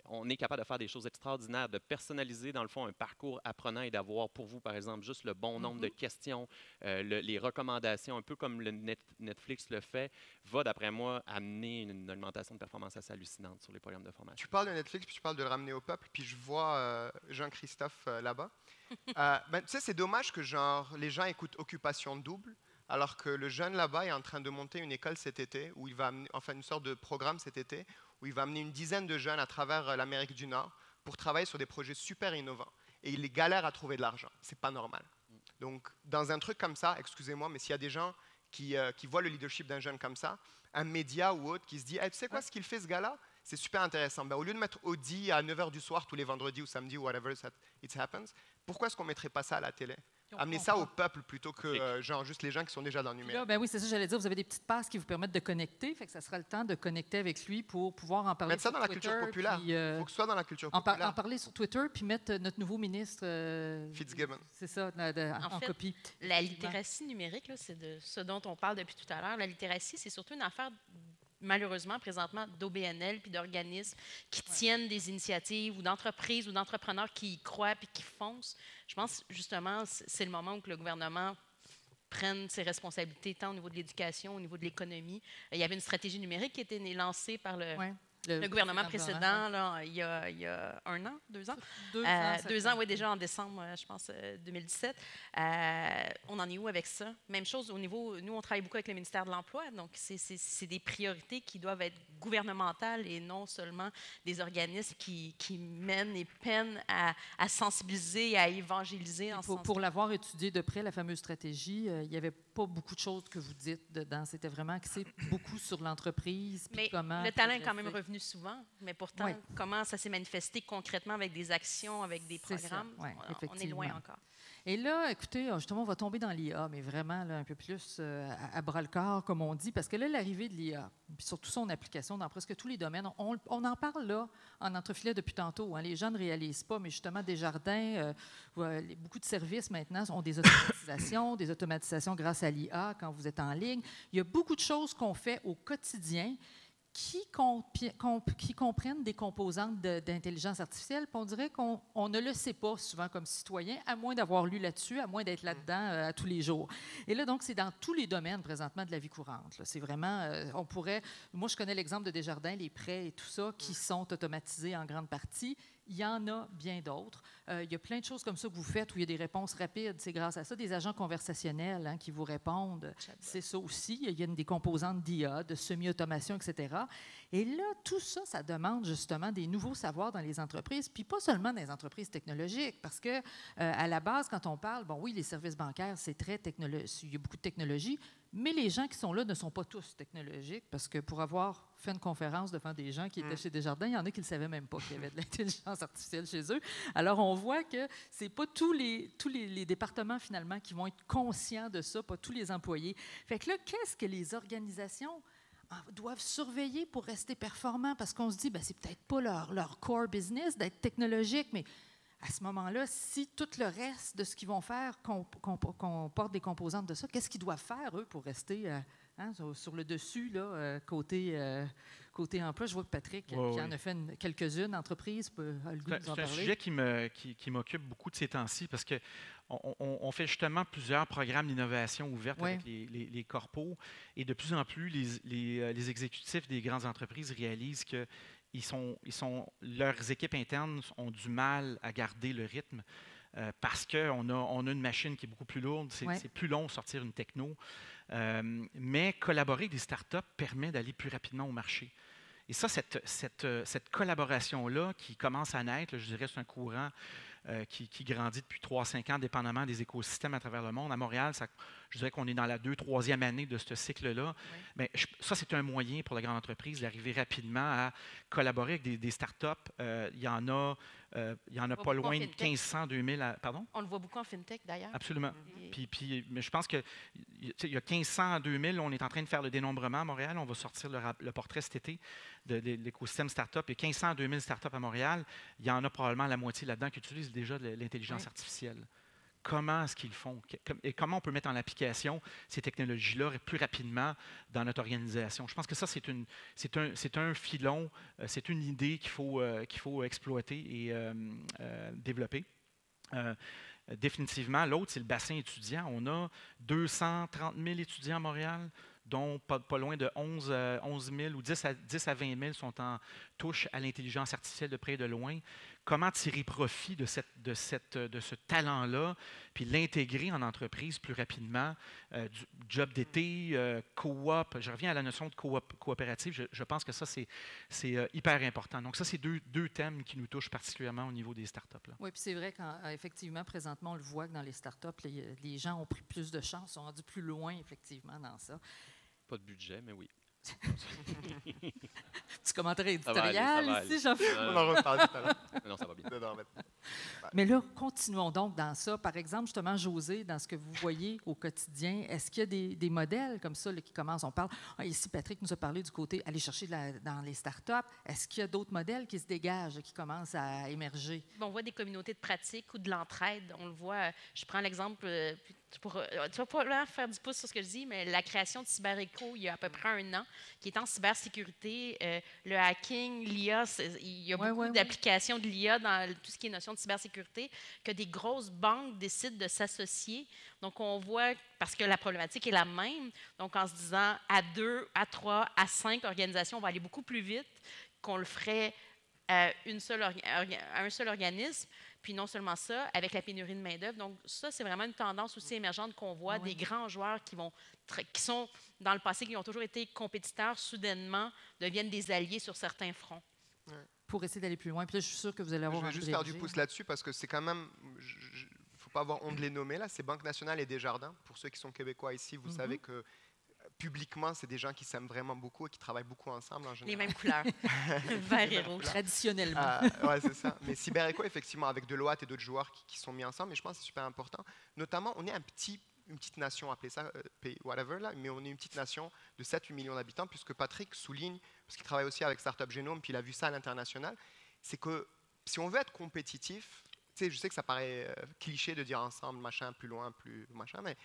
on est capable de faire des choses extraordinaires, de personnaliser, dans le fond, un parcours apprenant et d'avoir pour vous, par exemple, juste le bon nombre de questions, les recommandations, un peu comme le Netflix le fait, va, d'après moi, amener une augmentation de performance assez hallucinante sur les programmes de formation. Tu parles de Netflix, puis tu parles de le ramener au peuple, puis je vois Jean-Christophe là-bas. Tu sais, c'est dommage que les gens écoutent Occupation Double, alors que le jeune là-bas est en train de monter une école cet été, où il va amener, enfin une sorte de programme cet été, où il va amener une dizaine de jeunes à travers l'Amérique du Nord pour travailler sur des projets super innovants. Et il galère à trouver de l'argent. C'est pas normal. Donc, dans un truc comme ça, excusez-moi, mais s'il y a des gens qui voient le leadership d'un jeune comme ça, un média ou autre qui se dit hey, tu sais quoi, ce qu'il fait ce gars-là, c'est super intéressant. Ben, au lieu de mettre Audi à 9h du soir tous les vendredis ou samedis ou whatever it happens, pourquoi est-ce qu'on ne mettrait pas ça à la télé? Amener ça au peuple plutôt que genre juste les gens qui sont déjà dans le numérique. Là, ben oui, c'est ça, j'allais dire. Vous avez des petites passes qui vous permettent de connecter. Fait que ça sera le temps de connecter avec lui pour pouvoir en parler. Mettre ça dans la culture populaire. Il faut que ce soit dans la culture populaire. En parler sur Twitter, puis mettre notre nouveau ministre Fitzgibbon. C'est ça, en fait, copie. La littératie numérique, c'est de ce dont on parle depuis tout à l'heure. La littératie, c'est surtout une affaire malheureusement, présentement, d'OBNL puis d'organismes qui tiennent des initiatives ou d'entreprises ou d'entrepreneurs qui y croient puis qui foncent. Je pense, justement, c'est le moment où que le gouvernement prenne ses responsabilités, tant au niveau de l'éducation, au niveau de l'économie. Il y avait une stratégie numérique qui a été lancée par le gouvernement précédent, là, il y a 1 an, 2 ans? 2 ans, oui, déjà en décembre, je pense, 2017. On en est où avec ça? Même chose au niveau, nous, on travaille beaucoup avec le ministère de l'Emploi, donc c'est des priorités qui doivent être gouvernementales et non seulement des organismes qui mènent et peinent à sensibiliser et à évangéliser. Pour l'avoir étudié de près, la fameuse stratégie, il n'y avait pas beaucoup de choses que vous dites dedans. C'était vraiment axé beaucoup sur l'entreprise. Mais comment le talent est quand même revenu souvent, mais pourtant, comment ça s'est manifesté concrètement avec des actions, avec des programmes, on est loin encore. Et là, écoutez, justement, on va tomber dans l'IA, mais vraiment là, un peu plus à bras-le-corps, comme on dit, parce que là, l'arrivée de l'IA, puis surtout son application dans presque tous les domaines, on en parle là en entrefilet depuis tantôt. Hein, les gens ne réalisent pas, mais justement, Desjardins, beaucoup de services maintenant ont des automatisations grâce à l'IA quand vous êtes en ligne. Il y a beaucoup de choses qu'on fait au quotidien qui comprennent des composantes d'intelligence artificielle, puis on dirait qu'on ne le sait pas souvent comme citoyen, à moins d'avoir lu là-dessus, à moins d'être là-dedans à tous les jours. Et là, donc, c'est dans tous les domaines présentement de la vie courante. C'est vraiment, moi, je connais l'exemple de Desjardins, les prêts et tout ça, qui sont automatisés en grande partie. Il y en a bien d'autres. Il y a plein de choses comme ça que vous faites où il y a des réponses rapides. C'est grâce à ça. Des agents conversationnels qui vous répondent. C'est ça aussi. Il y a des composantes d'IA, de semi-automation, etc. Et là, tout ça, ça demande justement des nouveaux savoirs dans les entreprises, puis pas seulement dans les entreprises technologiques, parce que à la base, quand on parle, bon oui, les services bancaires, c'est très technologique. Il y a beaucoup de technologie, mais les gens qui sont là ne sont pas tous technologiques, parce que pour avoir fait une conférence devant des gens qui étaient chez Desjardins, il y en a qui ne savaient même pas qu'il y avait de l'intelligence artificielle chez eux. Alors, on voit que ce n'est pas tous les départements, finalement, qui vont être conscients de ça, pas tous les employés. Fait que là, qu'est-ce que les organisations doivent surveiller pour rester performants? Parce qu'on se dit, c'est peut-être pas leur core business d'être technologique, mais à ce moment-là, si tout le reste de ce qu'ils vont faire comporte des composantes de ça, qu'est-ce qu'ils doivent faire, eux, pour rester sur le dessus, là, côté emploi? Je vois que Patrick qui en a fait quelques-unes, entreprises, a le goût de nous en parler. C'est un sujet qui m'occupe beaucoup de ces temps-ci, parce qu'on fait justement plusieurs programmes d'innovation ouvertes avec les corpos, et de plus en plus, les exécutifs des grandes entreprises réalisent que leurs équipes internes ont du mal à garder le rythme parce qu'on a une machine qui est beaucoup plus lourde. C'est plus long de sortir une techno. Mais collaborer avec des startups permet d'aller plus rapidement au marché. Et ça, cette collaboration-là qui commence à naître, je dirais, c'est un courant qui grandit depuis 3-5 ans, dépendamment des écosystèmes à travers le monde. À Montréal, je dirais qu'on est dans la 2-3e année de ce cycle-là. Mais ça, c'est un moyen pour la grande entreprise d'arriver rapidement à collaborer avec des startups. Il y en a pas loin de 1500, 2000. Pardon? On le voit beaucoup en FinTech, d'ailleurs. Absolument. Mais je pense qu'il y a 1500 à 2000, on est en train de faire le dénombrement à Montréal. On va sortir le portrait cet été de l'écosystème startup. Il y a 1500 à 2000 startups à Montréal. Il y en a probablement la moitié là-dedans qui utilisent déjà de l'intelligence artificielle. comment est-ce qu'ils font et comment on peut mettre en application ces technologies-là plus rapidement dans notre organisation. Je pense que ça, c'est un filon, c'est une idée qu'il faut exploiter et développer. Définitivement, l'autre, c'est le bassin étudiant. On a 230 000 étudiants à Montréal, dont pas loin de 11 000 ou 10 à 20 000 sont en touche à l'intelligence artificielle de près et de loin. Comment tirer profit de ce talent-là, puis l'intégrer en entreprise plus rapidement, du job d'été, coop. Je reviens à la notion de coopérative. Je pense que ça, c'est hyper important. Donc ça, c'est deux thèmes qui nous touchent particulièrement au niveau des startups. Là. Oui, puis c'est vrai qu'effectivement, présentement, on le voit que dans les startups, les gens ont pris plus de chance, sont rendus plus loin, effectivement, dans ça. Pas de budget, mais oui. Petit commentaire éditorial ici, Jean-Philippe. On en reparle tout à l'heure. Non, ça va bien. Mais là, continuons donc dans ça. Par exemple, justement, José, dans ce que vous voyez au quotidien, est-ce qu'il y a des modèles comme ça là, qui commencent? On parle, ici, Patrick nous a parlé du côté aller chercher dans les startups. Est-ce qu'il y a d'autres modèles qui se dégagent, qui commencent à émerger? On voit des communautés de pratique ou de l'entraide. On le voit, je prends l'exemple, tu vas pas faire du pouce sur ce que je dis, mais la création de CyberEcho, il y a à peu près 1 an, qui est en cybersécurité, le hacking, l'IA, il y a beaucoup d'applications de l'IA dans tout ce qui est notion de cybersécurité, que des grosses banques décident de s'associer. Donc, on voit, parce que la problématique est la même, donc en se disant à 2, à 3, à 5 organisations, on va aller beaucoup plus vite qu'on le ferait à un seul organisme. Puis non seulement ça, avec la pénurie de main-d'œuvre. Donc, ça, c'est vraiment une tendance aussi émergente qu'on voit, des grands joueurs qui sont, dans le passé, qui ont toujours été compétiteurs, soudainement, deviennent des alliés sur certains fronts. Ouais. Pour essayer d'aller plus loin. Puis là, je suis sûr que vous allez avoir... Je vais juste faire du pouce là-dessus, parce que c'est quand même... Il ne faut pas avoir honte de les nommer, là. C'est Banque Nationale et Desjardins. Pour ceux qui sont québécois ici, vous savez que publiquement, c'est des gens qui s'aiment vraiment beaucoup et qui travaillent beaucoup ensemble en général. Les mêmes couleurs, vert et rouge. Traditionnellement. Oui, c'est ça. Mais CyberEcho, effectivement, avec Deloitte et d'autres joueurs qui sont mis ensemble, et je pense que c'est super important. Notamment, on est une petite nation, appelez ça whatever, là, mais on est une petite nation de 7-8 millions d'habitants, puisque Patrick souligne, parce qu'il travaille aussi avec Startup Genome, puis il a vu ça à l'international, c'est que si on veut être compétitif, je sais que ça paraît cliché de dire ensemble, machin, plus loin, plus machin, mais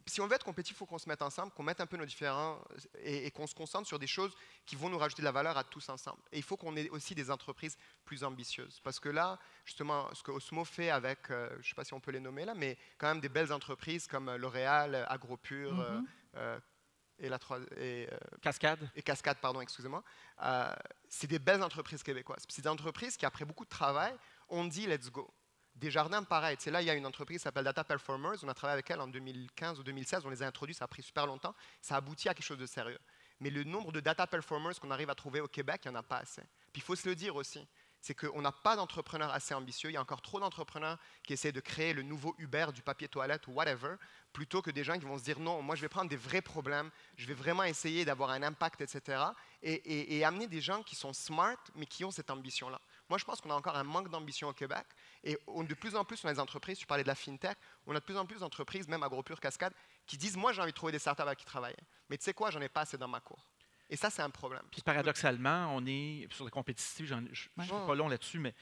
si on veut être compétitif, il faut qu'on se mette ensemble, qu'on mette un peu nos différents et qu'on se concentre sur des choses qui vont nous rajouter de la valeur à tous ensemble. Et il faut qu'on ait aussi des entreprises plus ambitieuses. Parce que là, justement, ce que Osmo fait avec, je ne sais pas si on peut les nommer là, mais quand même des belles entreprises comme L'Oréal, Agropur, Cascade. Et Cascade, pardon, excusez-moi. C'est des belles entreprises québécoises. C'est des entreprises qui, après beaucoup de travail, ont dit « let's go ». Desjardins, pareil. Là, il y a une entreprise qui s'appelle Data Performers. On a travaillé avec elle en 2015 ou 2016. On les a introduits. Ça a pris super longtemps. Ça a abouti à quelque chose de sérieux. Mais le nombre de Data Performers qu'on arrive à trouver au Québec, il n'y en a pas assez. Puis il faut se le dire aussi. C'est qu'on n'a pas d'entrepreneurs assez ambitieux. Il y a encore trop d'entrepreneurs qui essaient de créer le nouveau Uber du papier toilette ou whatever, plutôt que des gens qui vont se dire non, moi je vais prendre des vrais problèmes, je vais vraiment essayer d'avoir un impact, etc. Et amener des gens qui sont smart, mais qui ont cette ambition-là. Moi, je pense qu'on a encore un manque d'ambition au Québec. Et de plus en plus, on a des entreprises, tu parlais de la FinTech, on a de plus en plus d'entreprises, même Agropur, Cascade, qui disent, moi, j'ai envie de trouver des startups avec qui travailler. Mais tu sais quoi, j'en ai pas assez dans ma cour. Et ça, c'est un problème. Puis paradoxalement, on est sur le compétitif, je ne suis pas long là-dessus, mais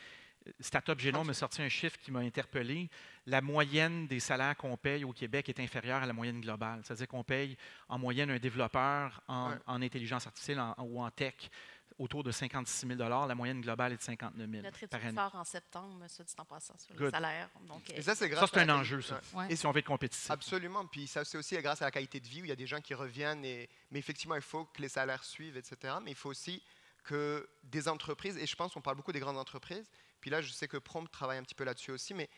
Startup Genome a sorti un chiffre qui m'a interpellé. La moyenne des salaires qu'on paye au Québec est inférieure à la moyenne globale. C'est-à-dire qu'on paye en moyenne un développeur en intelligence artificielle ou en tech autour de 56 000 $. La moyenne globale est de 59 000 Notre par étude année. sort en septembre, ça dit en passant, sur les salaires. Donc, et ça, c'est un enjeu, ça. Ouais. Et si on veut être compétitif. Absolument. Puis ça, c'est aussi grâce à la qualité de vie où il y a des gens qui reviennent. Mais effectivement, il faut que les salaires suivent, etc. Mais il faut aussi que des entreprises, et je pense qu'on parle beaucoup des grandes entreprises, puis là, je sais que Prompt travaille un petit peu là-dessus aussi, mais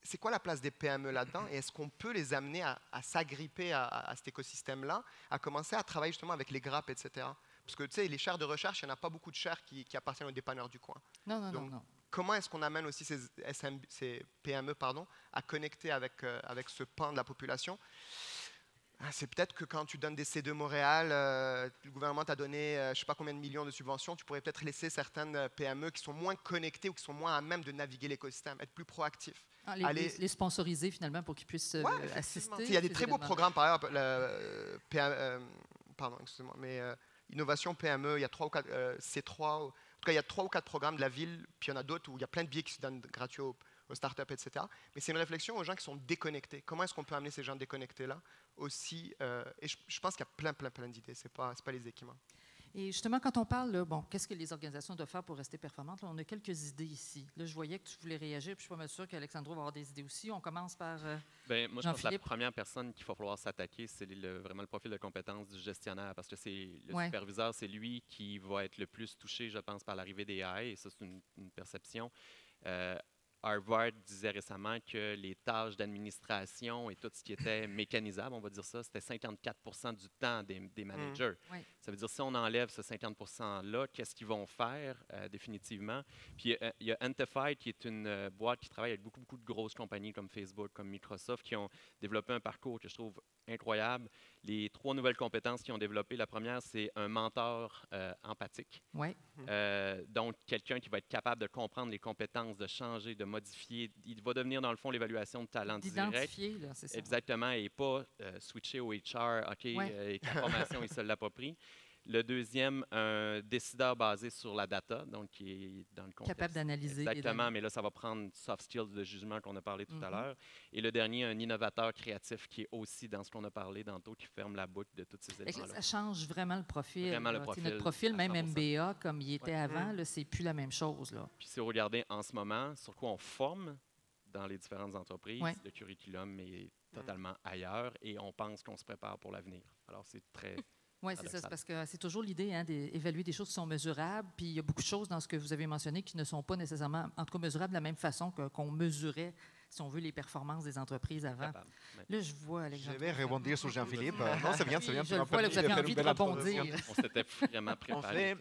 c'est quoi la place des PME là-dedans? Et est-ce qu'on peut les amener à s'agripper à cet écosystème-là, à commencer à travailler justement avec les grappes, etc. Parce que, tu sais, les chaires de recherche, il n'y en a pas beaucoup de chaires qui appartiennent aux dépanneurs du coin. Non. Comment est-ce qu'on amène aussi ces PME à connecter avec ce pan de la population? C'est peut-être que quand tu donnes des C2 Montréal, le gouvernement t'a donné je ne sais pas combien de millions de subventions, tu pourrais peut-être laisser certaines PME qui sont moins connectées ou qui sont moins à même de naviguer l'écosystème, être plus proactifs. Les sponsoriser finalement pour qu'ils puissent assister. Il y a des très beaux programmes, par exemple, pardon, excusez-moi, mais Innovation PME, il y a 3 ou 4 C3, en tout cas il y a 3 ou 4 programmes de la ville, puis il y en a d'autres où il y a plein de billets qui se donnent gratuits aux startups, etc. Mais c'est une réflexion aux gens qui sont déconnectés. Comment est-ce qu'on peut amener ces gens déconnectés-là aussi et je pense qu'il y a plein d'idées. C'est pas les équipements. Et justement, quand on parle, là, bon, qu'est-ce que les organisations doivent faire pour rester performantes? Là, on a quelques idées ici. Là, je voyais que tu voulais réagir, puis je suis pas mal sûre qu'Alexandro va avoir des idées aussi. On commence par moi, je pense que la première personne qu'il va falloir s'attaquer, c'est vraiment le profil de compétence du gestionnaire, parce que c'est le superviseur, c'est lui qui va être le plus touché, je pense, par l'arrivée des AI, et ça, c'est une perception. Harvard disait récemment que les tâches d'administration et tout ce qui était mécanisable, on va dire ça, c'était 54% du temps des managers. Ça veut dire si on enlève ce 50%-là, qu'est-ce qu'ils vont faire définitivement? Puis il y a Antified, qui est une boîte qui travaille avec beaucoup de grosses compagnies comme Facebook, comme Microsoft, qui ont développé un parcours que je trouve incroyable. Les 3 nouvelles compétences qu'ils ont développées, la première, c'est un mentor empathique. Donc, quelqu'un qui va être capable de comprendre les compétences, de changer, de modifier. Il va devenir, dans le fond, l'évaluation de talent direct. D'identifier, là, c'est ça. Exactement, et pas switcher au HR, OK, et ta formation, il se l'approprie. Le deuxième, un décideur basé sur la data, donc qui est dans le contexte. Capable d'analyser. Exactement, mais là, ça va prendre soft skills de jugement qu'on a parlé tout à l'heure. Et le dernier, un innovateur créatif qui est aussi dans ce qu'on a parlé tantôt, qui ferme la boucle de tous ces éléments-là. Ça change vraiment le profil. Vraiment le profil. Notre profil, même MBA, comme il était avant, c'est plus la même chose. Là. Puis si vous regardez en ce moment sur quoi on forme dans les différentes entreprises, le curriculum est totalement ailleurs et on pense qu'on se prépare pour l'avenir. Alors, c'est très... Oui, c'est ça. C'est parce que c'est toujours l'idée d'évaluer des choses qui sont mesurables. Puis il y a beaucoup de choses dans ce que vous avez mentionné qui ne sont pas nécessairement, en tout cas, mesurables de la même façon qu'on mesurait, si on veut, les performances des entreprises avant. Là, je vois Alexandre. Je vais rebondir sur Jean-Philippe. Non, c'est bien, c'est bien. Je le vois, là, vous avez envie de rebondir. On s'était vraiment préparé.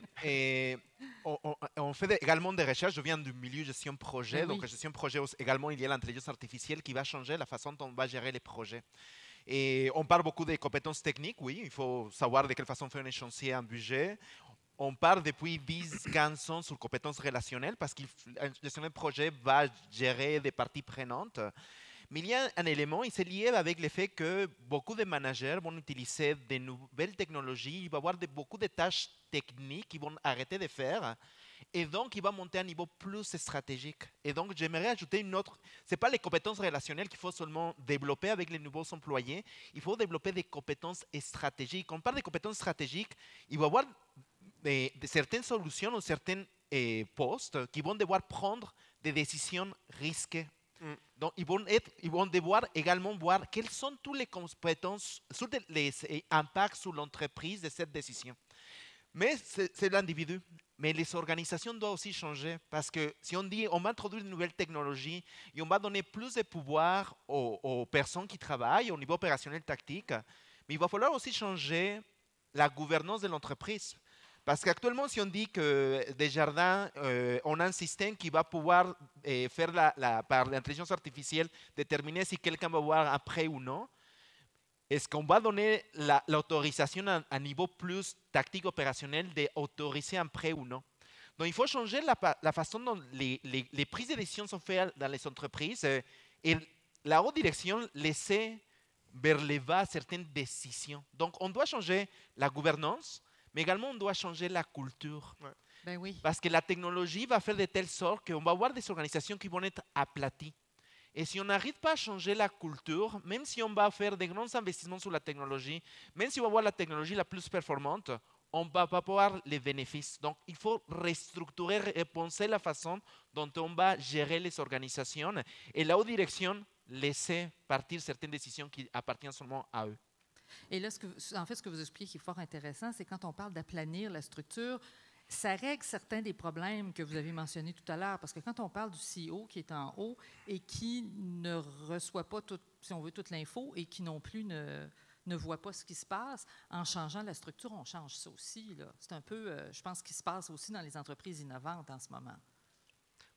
On fait également des recherches. Je viens du milieu gestion projet. Donc, gestion projet, également, il y a l'intelligence artificielle qui va changer la façon dont on va gérer les projets. Et on parle beaucoup des compétences techniques, oui, il faut savoir de quelle façon faire un échéancier, un budget. On parle depuis 10-15 ans sur compétences relationnelles parce qu'un gestionnaire de projet va gérer des parties prenantes. Mais il y a un élément, et c'est lié avec le fait que beaucoup de managers vont utiliser de nouvelles technologies, il va y avoir beaucoup de tâches techniques qu'ils vont arrêter de faire. Et donc, il va monter à un niveau plus stratégique. Et donc, j'aimerais ajouter une autre... Ce n'est pas les compétences relationnelles qu'il faut seulement développer avec les nouveaux employés. Il faut développer des compétences stratégiques. Quand on parle de compétences stratégiques, il va y avoir certaines solutions ou certains postes qui vont devoir prendre des décisions risquées. Donc, ils vont devoir également voir quelles sont toutes les compétences, les impacts sur l'entreprise de cette décision. Mais c'est l'individu. Mais les organisations doivent aussi changer parce que si on dit on va introduire de nouvelles technologies et on va donner plus de pouvoir aux personnes qui travaillent au niveau opérationnel tactique, mais il va falloir aussi changer la gouvernance de l'entreprise. Parce qu'actuellement, si on dit que Desjardins, on a un système qui va pouvoir faire par l'intelligence artificielle déterminer si quelqu'un va avoir un prêt ou non, est-ce qu'on va donner l'autorisation à un niveau plus tactique opérationnel d'autoriser un prêt ou non? Donc, il faut changer la façon dont les prises de décision sont faites dans les entreprises et la haute direction laisser vers le bas certaines décisions. Donc, on doit changer la gouvernance, mais également on doit changer la culture. Ben oui. Parce que la technologie va faire de telle sorte qu'on va avoir des organisations qui vont être aplaties. Et si on n'arrive pas à changer la culture, même si on va faire des grands investissements sur la technologie, même si on va avoir la technologie la plus performante, on ne va pas avoir les bénéfices. Donc, il faut restructurer, repenser la façon dont on va gérer les organisations et la haute direction laisser partir certaines décisions qui appartiennent seulement à eux. Et là, en fait, ce que vous expliquez qui est fort intéressant, c'est quand on parle d'aplanir la structure, ça règle certains des problèmes que vous avez mentionnés tout à l'heure. Parce que quand on parle du CEO qui est en haut et qui ne reçoit pas, si on veut, toute l'info et qui non plus ne voit pas ce qui se passe, en changeant la structure, on change ça aussi. C'est un peu, je pense, ce qui se passe aussi dans les entreprises innovantes en ce moment.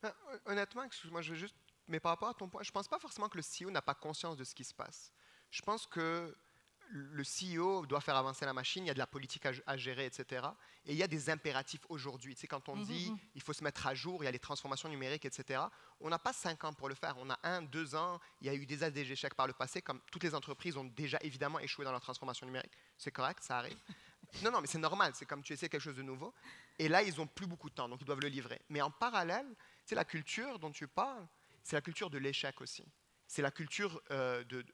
Ben, honnêtement, excuse-moi, je veux juste... Mais par rapport à ton point, je ne pense pas forcément que le CEO n'a pas conscience de ce qui se passe. Je pense que le CEO doit faire avancer la machine, il y a de la politique à gérer, etc. Et il y a des impératifs aujourd'hui. Tu sais, quand on dit il faut se mettre à jour, il y a les transformations numériques, etc. On n'a pas 5 ans pour le faire. On a 1, 2 ans. Il y a eu des échecs par le passé, comme toutes les entreprises ont déjà évidemment échoué dans leur transformation numérique. C'est correct, ça arrive. Non, mais c'est normal. C'est comme tu essaies quelque chose de nouveau. Et là, ils n'ont plus beaucoup de temps, donc ils doivent le livrer. Mais en parallèle, tu sais, la culture dont tu parles, c'est la culture de l'échec aussi. C'est la culture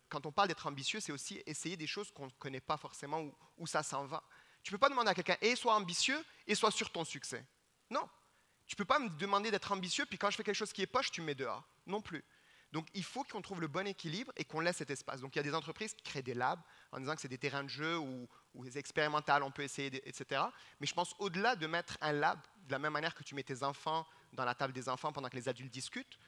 quand on parle d'être ambitieux, c'est aussi essayer des choses qu'on ne connaît pas forcément où ça s'en va. Tu ne peux pas demander à quelqu'un, sois ambitieux et sois sûr de ton succès. Non. Tu ne peux pas me demander d'être ambitieux, puis quand je fais quelque chose qui est poche, tu me mets dehors. Non plus. Donc, il faut qu'on trouve le bon équilibre et qu'on laisse cet espace. Donc, il y a des entreprises qui créent des labs en disant que c'est des terrains de jeu ou expérimentales, on peut essayer, etc. Mais je pense au-delà de mettre un lab, de la même manière que tu mets tes enfants dans la table des enfants pendant que les adultes discutent,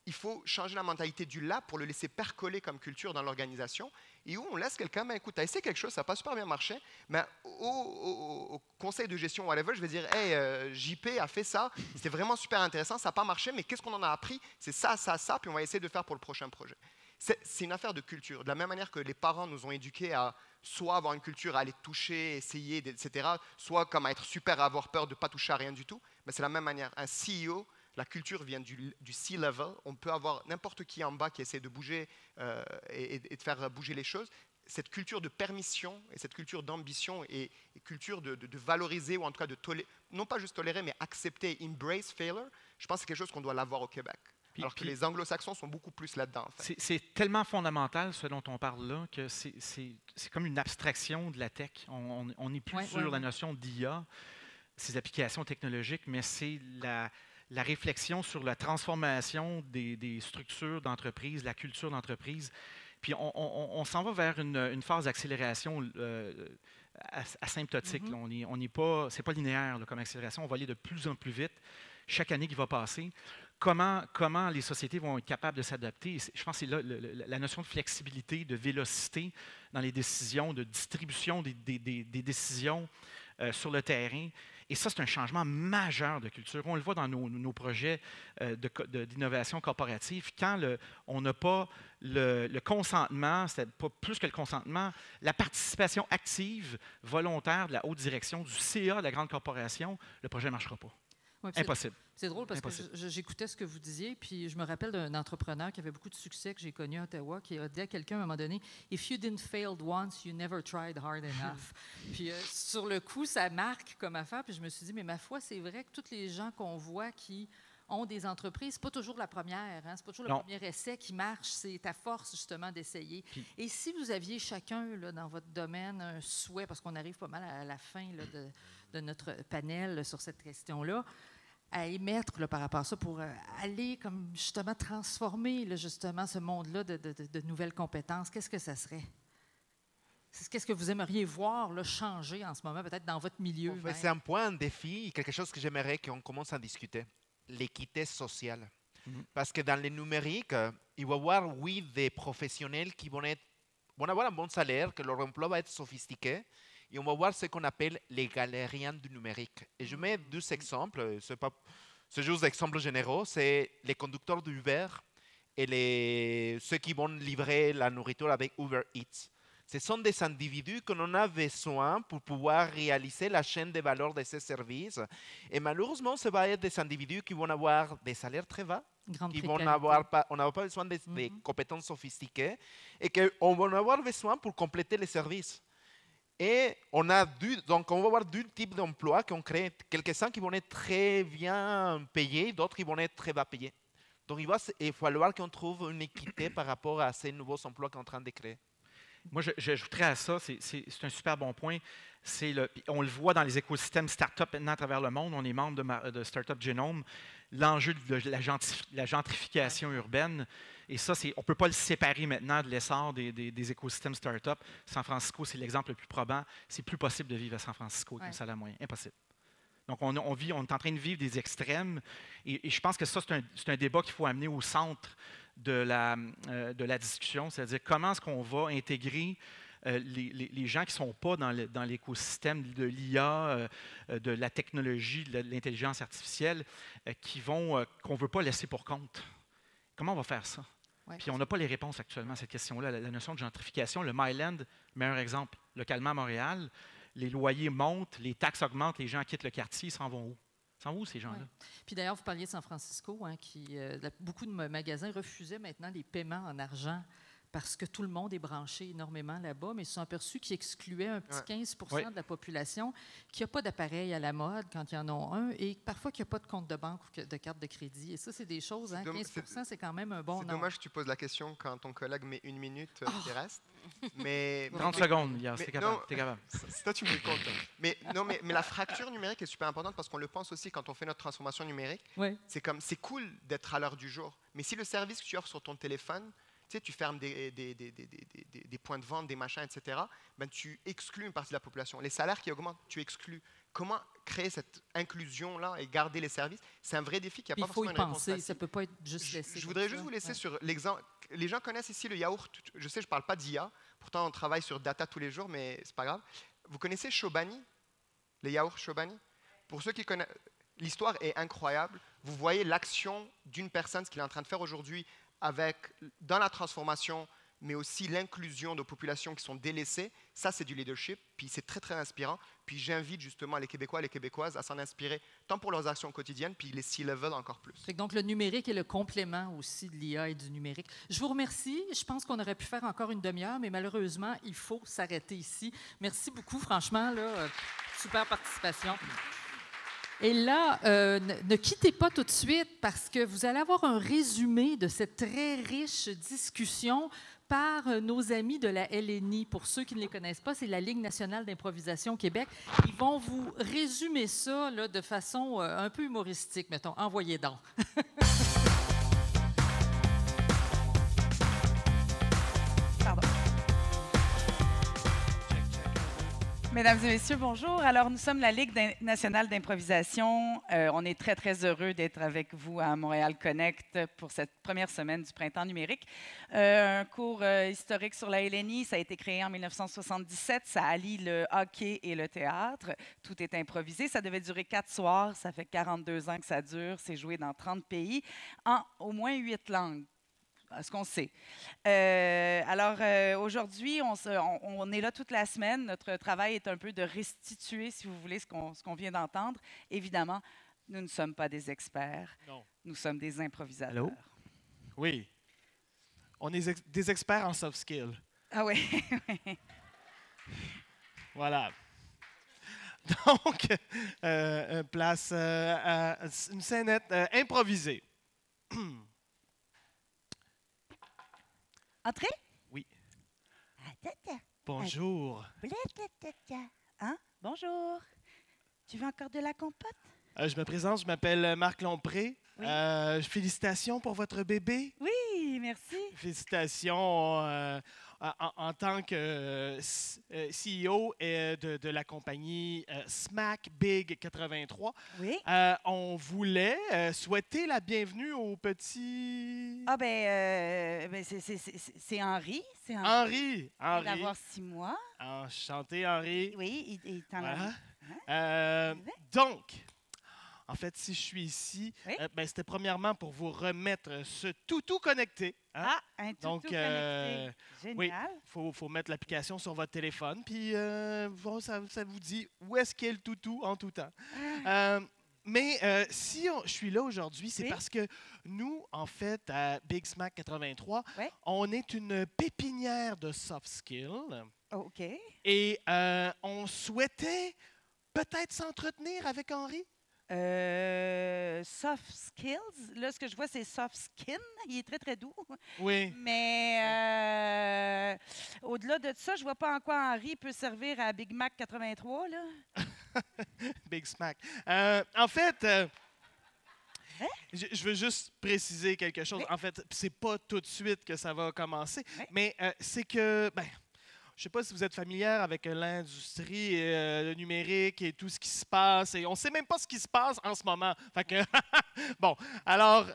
il faut changer la mentalité du lab pour le laisser percoler comme culture dans l'organisation et où on laisse quelqu'un, écoute, tu as essayé quelque chose, ça n'a pas super bien marché, mais au conseil de gestion, whatever, je vais dire, hey, JP a fait ça, c'était vraiment super intéressant, ça n'a pas marché, mais qu'est-ce qu'on en a appris? C'est ça, ça, ça, puis on va essayer de faire pour le prochain projet. C'est une affaire de culture. De la même manière que les parents nous ont éduqués à soit avoir une culture à aller toucher, essayer, etc., soit comme à être super, à avoir peur de ne pas toucher à rien du tout, mais c'est la même manière. Un CEO, la culture vient du C-level. On peut avoir n'importe qui en bas qui essaie de bouger et de faire bouger les choses. Cette culture de permission et cette culture d'ambition et culture de valoriser ou en tout cas de tolérer, non pas juste tolérer, mais accepter, embrace failure, je pense que c'est quelque chose qu'on doit l'avoir au Québec. Alors que les anglo-saxons sont beaucoup plus là-dedans. En fait. C'est tellement fondamental ce dont on parle là que c'est comme une abstraction de la tech. On n'est plus sur la notion d'IA, ces applications technologiques, mais c'est la réflexion sur la transformation des structures d'entreprise, la culture d'entreprise. Puis on s'en va vers une phase d'accélération asymptotique. On n'est pas, c'est pas linéaire là, comme accélération. On va aller de plus en plus vite chaque année qui va passer. Comment les sociétés vont être capables de s'adapter? Je pense que c'est là la notion de flexibilité, de vélocité dans les décisions, de distribution des décisions sur le terrain. Et ça, c'est un changement majeur de culture. On le voit dans nos projets d'innovation corporative. Quand on n'a pas le consentement, c'est pas plus que le consentement, la participation active, volontaire de la haute direction, du CA de la grande corporation, le projet ne marchera pas. Oui, impossible. C'est drôle parce que j'écoutais ce que vous disiez, puis je me rappelle d'un entrepreneur qui avait beaucoup de succès que j'ai connu à Ottawa, qui a dit à quelqu'un à un moment donné, « If you didn't fail once, you never tried hard enough. » Puis sur le coup, ça marque comme affaire, puis je me suis dit, mais ma foi, c'est vrai que tous les gens qu'on voit qui ont des entreprises, c'est pas toujours la première, hein? C'est pas toujours le premier essai qui marche, c'est ta force justement d'essayer. Et si vous aviez chacun là, dans votre domaine un souhait, parce qu'on arrive pas mal à la fin là, de notre panel là, sur cette question-là, à émettre là, par rapport à ça pour aller comme justement transformer là, justement ce monde-là de nouvelles compétences, qu'est-ce que ça serait? Qu'est-ce que vous aimeriez voir là, changer en ce moment, peut-être dans votre milieu? En fait, c'est un point, un défi, quelque chose que j'aimerais qu'on commence à discuter, l'équité sociale. Parce que dans le numérique, il va y avoir, oui, des professionnels qui vont avoir un bon salaire, que leur emploi va être sophistiqué, et on va voir ce qu'on appelle les galériens du numérique. Et je mets deux exemples, c'est juste des exemples généraux, c'est les conducteurs d'Uber et ceux qui vont livrer la nourriture avec Uber Eats. Ce sont des individus que l'on a besoin pour pouvoir réaliser la chaîne de valeur de ces services. Et malheureusement, ce va être des individus qui vont avoir des salaires très bas, on n'a pas besoin de compétences sophistiquées et qu'on va avoir besoin pour compléter les services. Et donc on va avoir deux types d'emplois qu'on crée. Quelques-uns qui vont être très bien payés, d'autres qui vont être très bas payés. Donc il va falloir qu'on trouve une équité par rapport à ces nouveaux emplois qu'on est en train de créer. Moi, j'ajouterais à ça, c'est un super bon point. On le voit dans les écosystèmes start-up maintenant à travers le monde. On est membre de Startup Genome. L'enjeu de la gentrification urbaine. Et ça, on ne peut pas le séparer maintenant de l'essor des écosystèmes start-up. San Francisco, c'est l'exemple le plus probant. C'est plus possible de vivre à San Francisco avec un salaire moyen. Impossible. Donc, on est en train de vivre des extrêmes. Et je pense que ça, c'est un débat qu'il faut amener au centre de la discussion. C'est-à-dire comment est-ce qu'on va intégrer les gens qui ne sont pas dans l'écosystème de l'IA, de la technologie, de l'intelligence artificielle, qu'on ne veut pas laisser pour compte. Comment on va faire ça? Ouais, puis on n'a pas les réponses actuellement à cette question-là. La notion de gentrification, le Myland, meilleur exemple, localement à Montréal, les loyers montent, les taxes augmentent, les gens quittent le quartier, ils s'en vont où? Ils s'en vont où ces gens-là? Ouais. Puis d'ailleurs, vous parliez de San Francisco, hein, beaucoup de magasins refusaient maintenant les paiements en argent parce que tout le monde est branché énormément là-bas, mais ils se sont aperçus qu'ils excluaient un petit 15 de la population qui n'a pas d'appareil à la mode quand ils en ont un et parfois qui n'a pas de compte de banque ou de carte de crédit. Et ça, c'est des choses, 15 c'est quand même un bon nombre. C'est dommage que tu poses la question quand ton collègue met 1 minute qui reste. Mais, 30 secondes, t'es capable. Ça, tu me le comptes. Mais la fracture numérique est super importante parce qu'on le pense aussi quand on fait notre transformation numérique. C'est cool d'être à l'heure du jour. Mais si le service que tu offres sur ton téléphone, tu fermes des points de vente, des machins, etc., ben, tu exclus une partie de la population. Les salaires qui augmentent, tu exclus. Comment créer cette inclusion-là et garder les services? C'est un vrai défi qui n'a pas forcément une réponse facile. Ça ne peut pas être juste laissé. Je voudrais juste vous laisser sur l'exemple. Les gens connaissent ici le yaourt. Je sais, je ne parle pas d'IA. Pourtant, on travaille sur data tous les jours, mais ce n'est pas grave. Vous connaissez Chobani? Les yaourts Chobani? Pour ceux qui connaissent, l'histoire est incroyable. Vous voyez l'action d'une personne, ce qu'il est en train de faire aujourd'hui dans la transformation, mais aussi l'inclusion de populations qui sont délaissées. Ça, c'est du leadership, puis c'est très, très inspirant. Puis j'invite justement les Québécois et les Québécoises à s'en inspirer, tant pour leurs actions quotidiennes, puis les C-level encore plus. Donc, le numérique est le complément aussi de l'IA et du numérique. Je vous remercie. Je pense qu'on aurait pu faire encore une demi-heure, mais malheureusement, il faut s'arrêter ici. Merci beaucoup, franchement. Super participation. Et là, ne quittez pas tout de suite parce que vous allez avoir un résumé de cette très riche discussion par nos amis de la LNI. Pour ceux qui ne les connaissent pas, c'est la Ligue nationale d'improvisation Québec. Ils vont vous résumer ça là, de façon un peu humoristique, mettons. Envoyez donc. Mesdames et messieurs, bonjour. Alors, nous sommes la Ligue nationale d'improvisation. On est très, très heureux d'être avec vous à Montréal Connect pour cette première semaine du Printemps numérique. Un cours historique sur la LNI, ça a été créé en 1977. Ça allie le hockey et le théâtre. Tout est improvisé. Ça devait durer 4 soirs. Ça fait 42 ans que ça dure. C'est joué dans 30 pays en au moins 8 langues. Ce qu'on sait. Alors, aujourd'hui, on est là toute la semaine. Notre travail est un peu de restituer, si vous voulez, ce qu'on vient d'entendre. Évidemment, nous ne sommes pas des experts. Non. Nous sommes des improvisateurs. Allô? Oui. On est des experts en soft skills. Ah oui. Voilà. Donc, place une scénette improvisée. Entrez? Oui. Bonjour. Hein? Bonjour. Tu veux encore de la compote? Je me présente, je m'appelle Marc Lompré. Oui. Félicitations pour votre bébé. Oui, merci. Félicitations en tant que CEO de la compagnie Smack Big 83. Oui. On voulait souhaiter la bienvenue au petit... Ah ben c'est Henri. C'est Henri. Il va avoir 6 mois. Enchanté, Henri. Oui, il est en voilà. Donc... En fait, si je suis ici, oui? C'était premièrement pour vous remettre ce toutou connecté. Hein? Ah, un toutou connecté. Génial. Oui, faut mettre l'application sur votre téléphone, puis ça vous dit où est-ce qu'est le toutou en tout temps. Mais si je suis là aujourd'hui, c'est parce que nous, en fait, à Big Smack 83, on est une pépinière de soft skills. OK. Et on souhaitait peut-être s'entretenir avec Henri. Soft skills. Là, ce que je vois, c'est soft skin. Il est très, très doux. Oui. Mais au-delà de ça, je vois pas en quoi Henri peut servir à Big Mac 83, là. Big Smack. En fait, je veux juste préciser quelque chose. En fait, c'est pas tout de suite que ça va commencer, mais c'est que... Je ne sais pas si vous êtes familière avec l'industrie numérique et tout ce qui se passe. Et on ne sait même pas ce qui se passe en ce moment. Fait que bon, alors,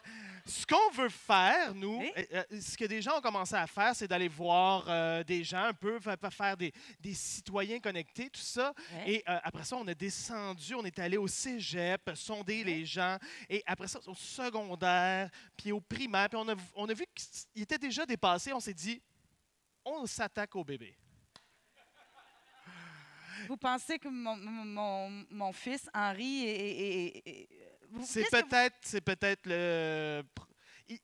ce qu'on veut faire, nous, ce que des gens ont commencé à faire, c'est d'aller voir des gens un peu, faire des citoyens connectés, tout ça. Et après ça, on a descendu, on est allé au cégep, sonder les gens. Et après ça, au secondaire, puis au primaire. Puis on a vu qu'il était déjà dépassé. On s'est dit, on s'attaque au bébé. Vous pensez que mon fils, Henri, c'est peut-être le...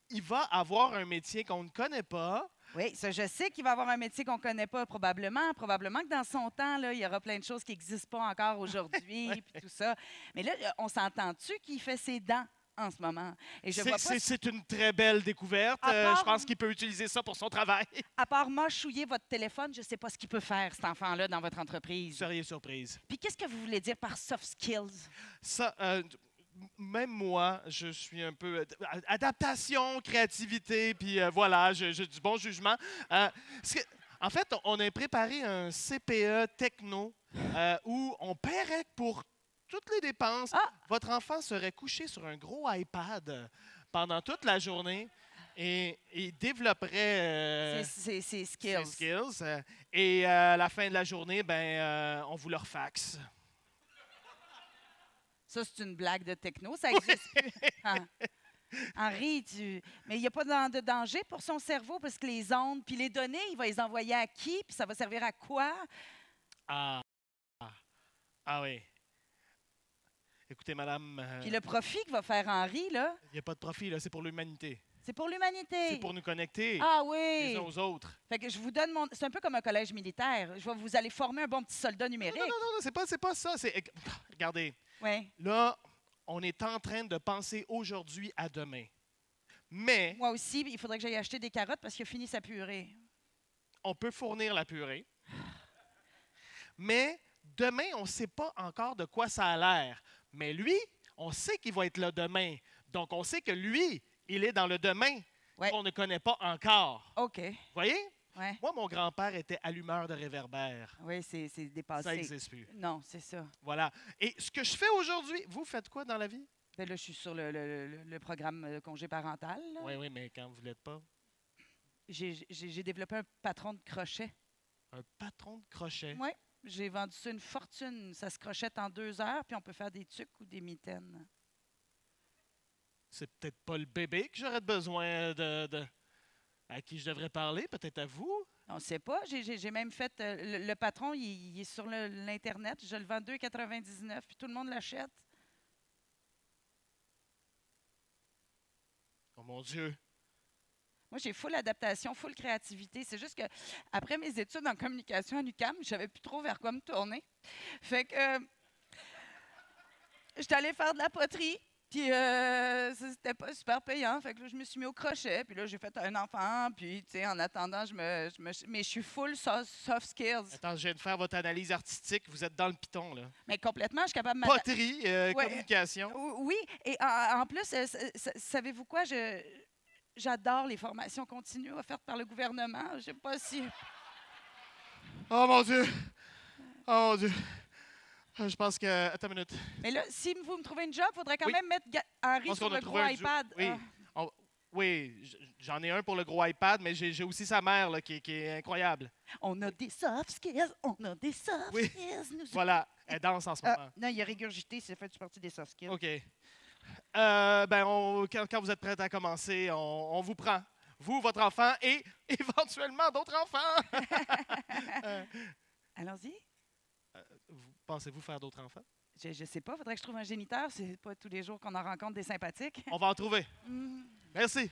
Il va avoir un métier qu'on ne connaît pas, Oui, ça, je sais qu'il va avoir un métier qu'on ne connaît pas probablement. Probablement que dans son temps, là, il y aura plein de choses qui n'existent pas encore aujourd'hui, puis tout ça. Mais là, on s'entend-tu qu'il fait ses dents en ce moment? Et je vois pas... C'est une très belle découverte. Je pense qu'il peut utiliser ça pour son travail. À part mâchouiller votre téléphone, je ne sais pas ce qu'il peut faire, cet enfant-là, dans votre entreprise. Vous seriez surprise. Puis qu'est-ce que vous voulez dire par soft skills? Ça, même moi, je suis un peu adaptation, créativité, puis voilà, j'ai du bon jugement. En fait, on a préparé un CPE techno où on paierait pour toutes les dépenses. Votre enfant serait couché sur un gros iPad pendant toute la journée et il développerait ses skills. Et à la fin de la journée, on vous le refaxe. Ça, c'est une blague de techno, ça existe plus. Henri, mais il n'y a pas de danger pour son cerveau parce que les ondes, puis les données, il va les envoyer à qui, puis ça va servir à quoi? Ah oui. Écoutez, madame... Puis le profit que va faire Henri, là... Il n'y a pas de profit, là, c'est pour l'humanité. C'est pour l'humanité. C'est pour nous connecter les uns aux autres. Fait que je vous donne c'est un peu comme un collège militaire. Vous allez former un bon petit soldat numérique. Non, c'est pas ça. Regardez. Ouais. Là, on est en train de penser aujourd'hui à demain. Mais... Moi aussi, il faudrait que j'aille acheter des carottes parce qu'il a fini sa purée. On peut fournir la purée. Mais demain, on ne sait pas encore de quoi ça a l'air. Mais lui, on sait qu'il va être là demain. Donc, on sait que lui, il est dans le demain qu'on ne connaît pas encore. OK. Vous voyez? Ouais. Moi, mon grand-père était allumeur de réverbère. Oui, c'est dépassé. Ça n'existe plus. Non, c'est ça. Voilà. Et ce que je fais aujourd'hui, vous faites quoi dans la vie? Bien, là, je suis sur le programme de congé parental. Oui, mais quand vous ne l'êtes pas? J'ai développé un patron de crochet. Un patron de crochet? Oui. J'ai vendu ça une fortune. Ça se crochette en 2 heures, puis on peut faire des tucs ou des mitaines. C'est peut-être pas le bébé que j'aurais besoin à qui je devrais parler, peut-être à vous? On ne sait pas. J'ai même fait... le patron, il est sur l'Internet. Je le vends 2,99 puis tout le monde l'achète. Oh mon Dieu! Moi, j'ai full adaptation, full créativité. C'est juste que après mes études en communication à l'UQAM, je savais plus trop vers quoi me tourner. Fait que j'étais allée faire de la poterie. Puis, c'était pas super payant. Fait que là, je me suis mis au crochet. Puis là, j'ai fait un enfant. Puis, tu sais, en attendant, mais je suis full soft skills. Attends, je viens de faire votre analyse artistique. Vous êtes dans le piton, là. Mais complètement, je suis capable de poterie, communication. Oui. Et en plus, savez-vous quoi? J'adore les formations continues offertes par le gouvernement. Je sais pas si... Oh, mon Dieu! Oh, mon Dieu! Je pense que... Attends une minute. Mais là, si vous me trouvez une job, il faudrait quand même mettre Henri sur le gros iPad. Oui, oui, j'en ai un pour le gros iPad, mais j'ai aussi sa mère là, qui est incroyable. On a des soft skills, skills. Voilà, elle danse en ce moment. Non, il a régurgité, c'est fait partie des soft skills. OK. Quand vous êtes prête à commencer, on vous prend. Vous, votre enfant et éventuellement d'autres enfants. Allons-y. Pensez-vous faire d'autres enfants? Je sais pas. Faudrait que je trouve un géniteur. C'est pas tous les jours qu'on en rencontre des sympathiques. On va en trouver. Merci.